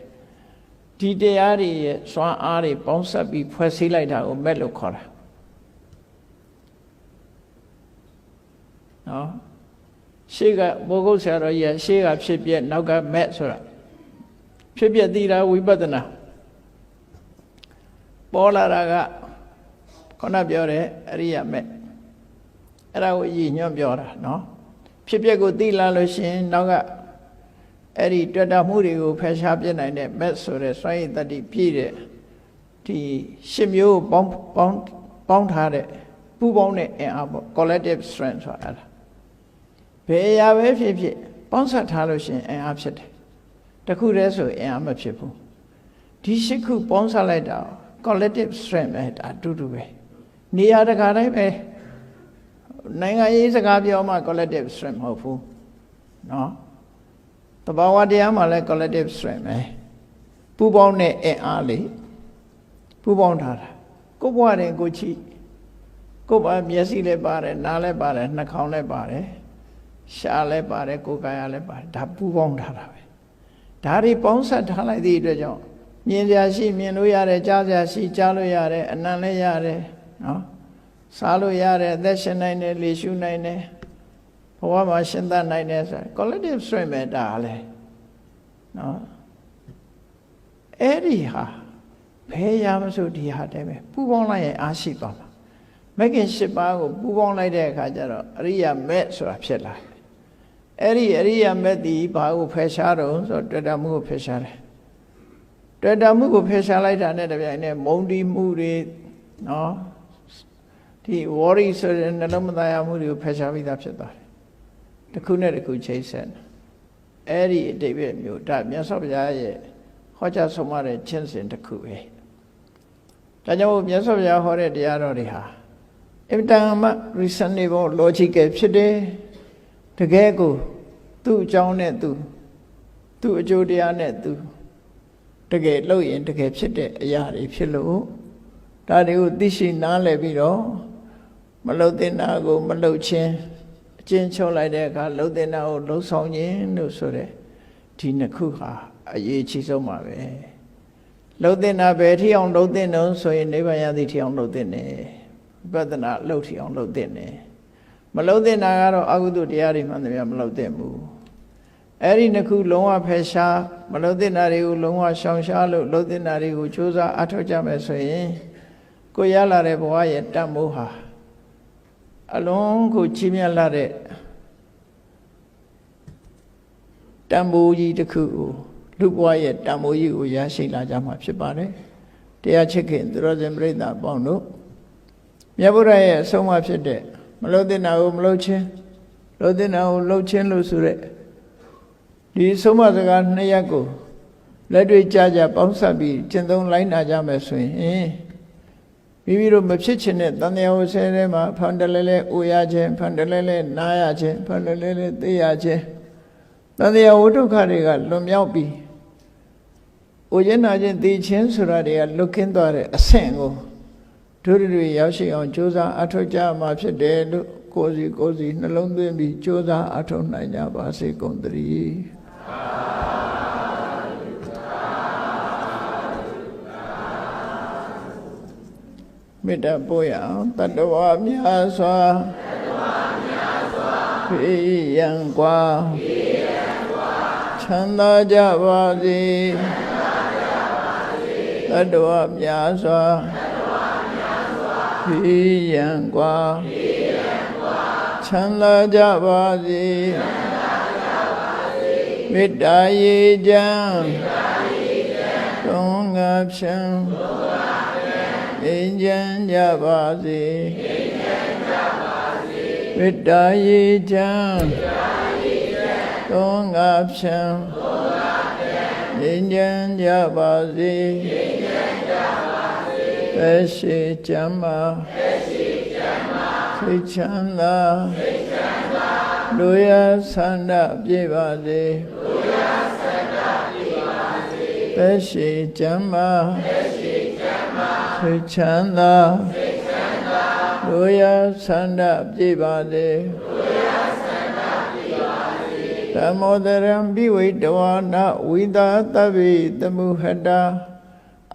A: ဒီတရားတွေရဲ့စွမ်းအားတွေပေါင်းစပ်ပြီးဖွဲ့စည်းလိုက်တာကိုမက်လို့ခေါ်တာနော်ရှေ့ကဘောဂုတ်ဆရာတော်ကြီးကရှေ့ကဖြစ်ပြနောက်ကမက်ဆိုတာဖြစ်ပြသိတာဝိပဿနာပေါ်လာတာကခုနပြောတဲ့အရိယာမက်အဲ့ဒါကိုရည်ညွှန်းပြောတာနော်ဖြစ်ပြကိုသိလာလို့ရှိရင်နောက်ကအဲ့ဒီတွေ့တာမှုတွေကိုဖယ်ရှားပြနိုင်တဲ့မက်ဆိုတဲ့စွမ်းရည်တတ္တိပြည့်တဲ့ဒီရှစ်မျိုးပေါင်းထားတဲ့ပူးပေါင်းတဲ့အင်အားပေါ့ collective strength ဆိုတာအဲ့ဒါဘယ်အရာပဲဖြစ်ဖြစ်ပေါင်းစပ်ထားလို့ရှိရင်အင်အားဖြစ်တယ်တခုတည်းဆိုအင်အားမဖြစ်ဘူးဒီရှစ်ခုပေါင်းစပ်လိုက်တာ collective strength ပဲဒါအတူတူပဲနေရာတကာတိုင်းပဲနိုင်ငံရေးစကားပြောမှ collective strength မဟုတ်ဘူးနော်တဘာဝတရားမှာလည်း collective strength ပဲပူပေါင်းတဲ့အင်အားလေးပူပေါင်းထားတာကိုယ်ဘဝတင်ကိုချိကိုယ်ဘာမျက်စိလည်းပါတယ်နားလည်းပါတယ်နှာခေါင်းလည်းပါတယ်ရှားလည်းပါတယ်ကိုယ်ကာယလည်းပါတယ်ဒါပူပေါင်းထားတာပဲဒါတွေပေါင်းစပ်ထားလိုက်သည့်အတွက်ကြောင့်မြင်စရာရှိမြင်လို့ရတယ်ကြားစရာရှိကြားလို့ရတယ်အနံလည်းရတယ်နော်စားလို့ရတယ်အသက်ရှင်နိုင်တယ်လေရှုနိုင်တယ်ဘဝမှာရှင်းသနိုင်တယ်ဆို collective strength ပဲဒါလည်းနော်အဲ့ဒီဟာဘယ်ရမဆိုဒီဟာတည်းပဲပူပေါင်းလိုက်ရင်အားရှိသွားမှာမဂ္ဂင်၈ပါးကိုပူပေါင်းလိုက်တဲ့အခါကျတော့အရိယာမက်ဆိုတာဖြစ်လာတယ်အဲ့ဒီအရိယာမက်ဒီဘာကိုဖယ်ရှားတော့ဆိုတွေ့တာမှုကိုဖယ်ရှားတယ်တွေ့တာမှုကိုဖယ်ရှားလိုက်တာနဲ့တပြိုင်နက်မုံတီမှုတွေနော်ဒီ worry ဆိုတဲ့နှလုံးမသားရမှုတွေကိုဖယ်ရှားပြီးသားဖြစ်သွားတယ်တစ်ခုနဲ့တစ်ခုချိတ်ဆက်အဲ့ဒီအတိတ်ပဲမျိုးဒါမြတ်စွာဘုရားရဲ့ဟောကြားဆုံးမတဲ့ကျင့်စဉ်တစ်ခုပဲဒါကြောင့်မြတ်စွာဘုရားဟောတဲ့တရားတော်တွေဟာအင်တန်မှ reasonable logical ဖြစ်တယ်တကယ်ကိုသူ့အကြောင်းနဲ့သူ့အကျိုးတရားနဲ့သူတကယ်လို့ရင်တကယ်ဖြစ်တဲ့အရာတွေဖြစ်လို့ ဒါတွေကိုသိရှိနားလည်ပြီးတော့မလှုပ်တဲ့နာကိုမလှုပ်ခြင်းအကျဉ်းချုပ်လိုက်တဲ့အခါလှုပ်တဲ့နာကိုလှုပ်ဆောင်ခြင်းလို့ဆိုတဲ့ဒီနှစ်ခုဟာအရေးကြီးဆုံးပါပဲလှုပ်တဲ့နာပဲထီအောင်လှုပ်တဲ့နှုံးဆိုရင်နိဗ္ဗာန်ရသည်ထီအောင်လှုပ်တဲ့နေဝိပဿနာလှုပ်ထီအောင်လှုပ်တဲ့နေမလှုပ်တဲ့နာကတော့အကုသိုလ်တရားတွေမှန်တယ်မလှုပ်တဲ့ဘူးအဲ့ဒီနှစ်ခုလုံးဝဖယ်ရှားမလှုပ်တဲ့နာတွေကိုလုံးဝရှောင်ရှားလို့လှုပ်တဲ့နာတွေကိုကြိုးစားအထောက်ကြမယ်ဆိုရင်ကိုရလာတဲ့ဘဝရဲ့တတ်မိုးဟာအလုံးကိုကြီးမြတ်လာတဲ့တန်ဖိုးကြီးတစ်ခုကိုလူဘဝရဲ့တန်ဖိုးကြီးကိုရရှိလာကြမှာဖြစ်ပါတယ်တရားချစ်ခင်သူတော်စင်ပြိဿပေါင်းတို့မြတ်ဗုဒ္ဓရဲ့အဆုံးအမဖြစ်တဲ့မလှုပ်တဲ့နာကိုမလှုပ်ခြင်းလှုပ်တဲ့နာကိုလှုပ်ခြင်းလို့ဆိုတဲ့ဒီဆုံးမစကားနှစ်ရပ်ကိုလက်တွေ့ကြကြပေါင်းစပ်ပြီးကျင့်သုံးလိုက်နာကြမယ်ဆိုရင်မိမိတို့မဖြစ်ချင်တဲ့တန်တရားဝဆဲထဲမှာဖန်တလဲလဲအိုရခြင်းဖန်တလဲလဲနားရခြင်းဖန်တလဲလဲသိရခြင်းတန်တရားဝဒုက္ခတွေကလွန်မြောက်ပြီးအိုခြင်းနာခြင်းသိခြင်းဆိုတာတွေကလွတ်ကင်းသွားတဲ့အဆင့်ကိုတို့တွေရောက်ရှိအောင်ကြိုးစားအထောက်ကြမှာဖြစ်တယ်လို့ကိုယ်စီနှလုံးသွင်းပြီးကြိုးစားအထောက်နိုင်ကြပါစေကုန်သတည်းမေတ္တာပို့ရအောင်တတ္တဝါများစွာဖေးရန်กว่าချမ်းသာကြပါစေတတ္တဝါများစွာဖေးရန်กว่าချမ်းသာကြပါစေမေတ္တာရေချမ်းသုံးငါဖြံငြိမ်းချမ်းကြပါစေမေတ္တာရေချမ်းသုံးငါဖြံငြိမ်းချမ်းကြပါစေပဲရှိချမ်းသာစိတ်ချမ်းသာလူရဆန္ဒပြေပါစေပဲရှိချမ်းသာစိတ်ချမ်းသာလူရဆန္ဒပြေပါစေဓမ္မောတရံပိဝိတဝါနဝိသသဗ္ဗိတမုဟတာ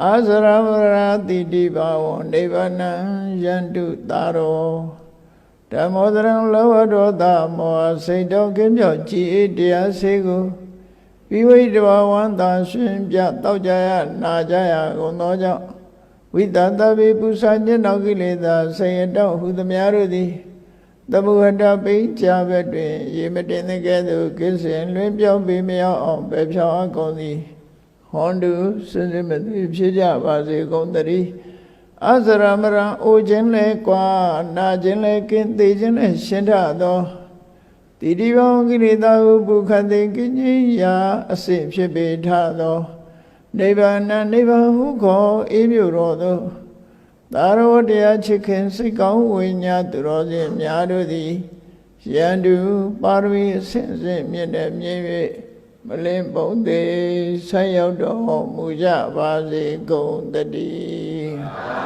A: အာဇရဝရတိတိဘာဝနိဗ္ဗာနံယန္တုတာရောဓမ္မောတရံလောဘဒေါသမောဟစိတ်တော်ကင်းပြောက်ကြည်တရားစေကိုပိဝိတဝါဝန္တာရှင်ပြတောက်ကြရနာကြရကုန်သောကြောင့်ဝိသသဗ္ဗိပုစာညနောကိလေသာဆေယတောဟုသမျှတို့သည်သမုဟတပိကြဘက်တွင်ရေမတင်တဲ့ကဲ့သို့ကိစ္စလွင်ပြောင်းပြီးမရောက်အောင်ပဲဖြောင်းအကုန်သည်ဟွန်တုစင်စစ်မသိဖြစ်ကြပါစေကုန်သတည်းအစရမရံအိုခြင်းလဲကွာနာခြင်းလဲကင်းသိခြင်းလဲရှင်းထသောတိတိဘောင်ကိလေသာဟုပုခတိကိဉ္စီယာအစစ်ဖြစ်ပေထသောနိဗ္ဗာန်နိဗ္ဗာန်ဟုခေါ်အေးမြတော်သောသာရဝတရားချစ်ခင်စိတ်ကောင်းဝိညာသူတော်စင်များတို့သည်ယန္တုပါရမီအစဉ်စဉ်မြင့်တဲ့မြင့်၍မလင်းပုံသေးဆက်ရောက်တော်မူကြပါစေကုန်သတည်း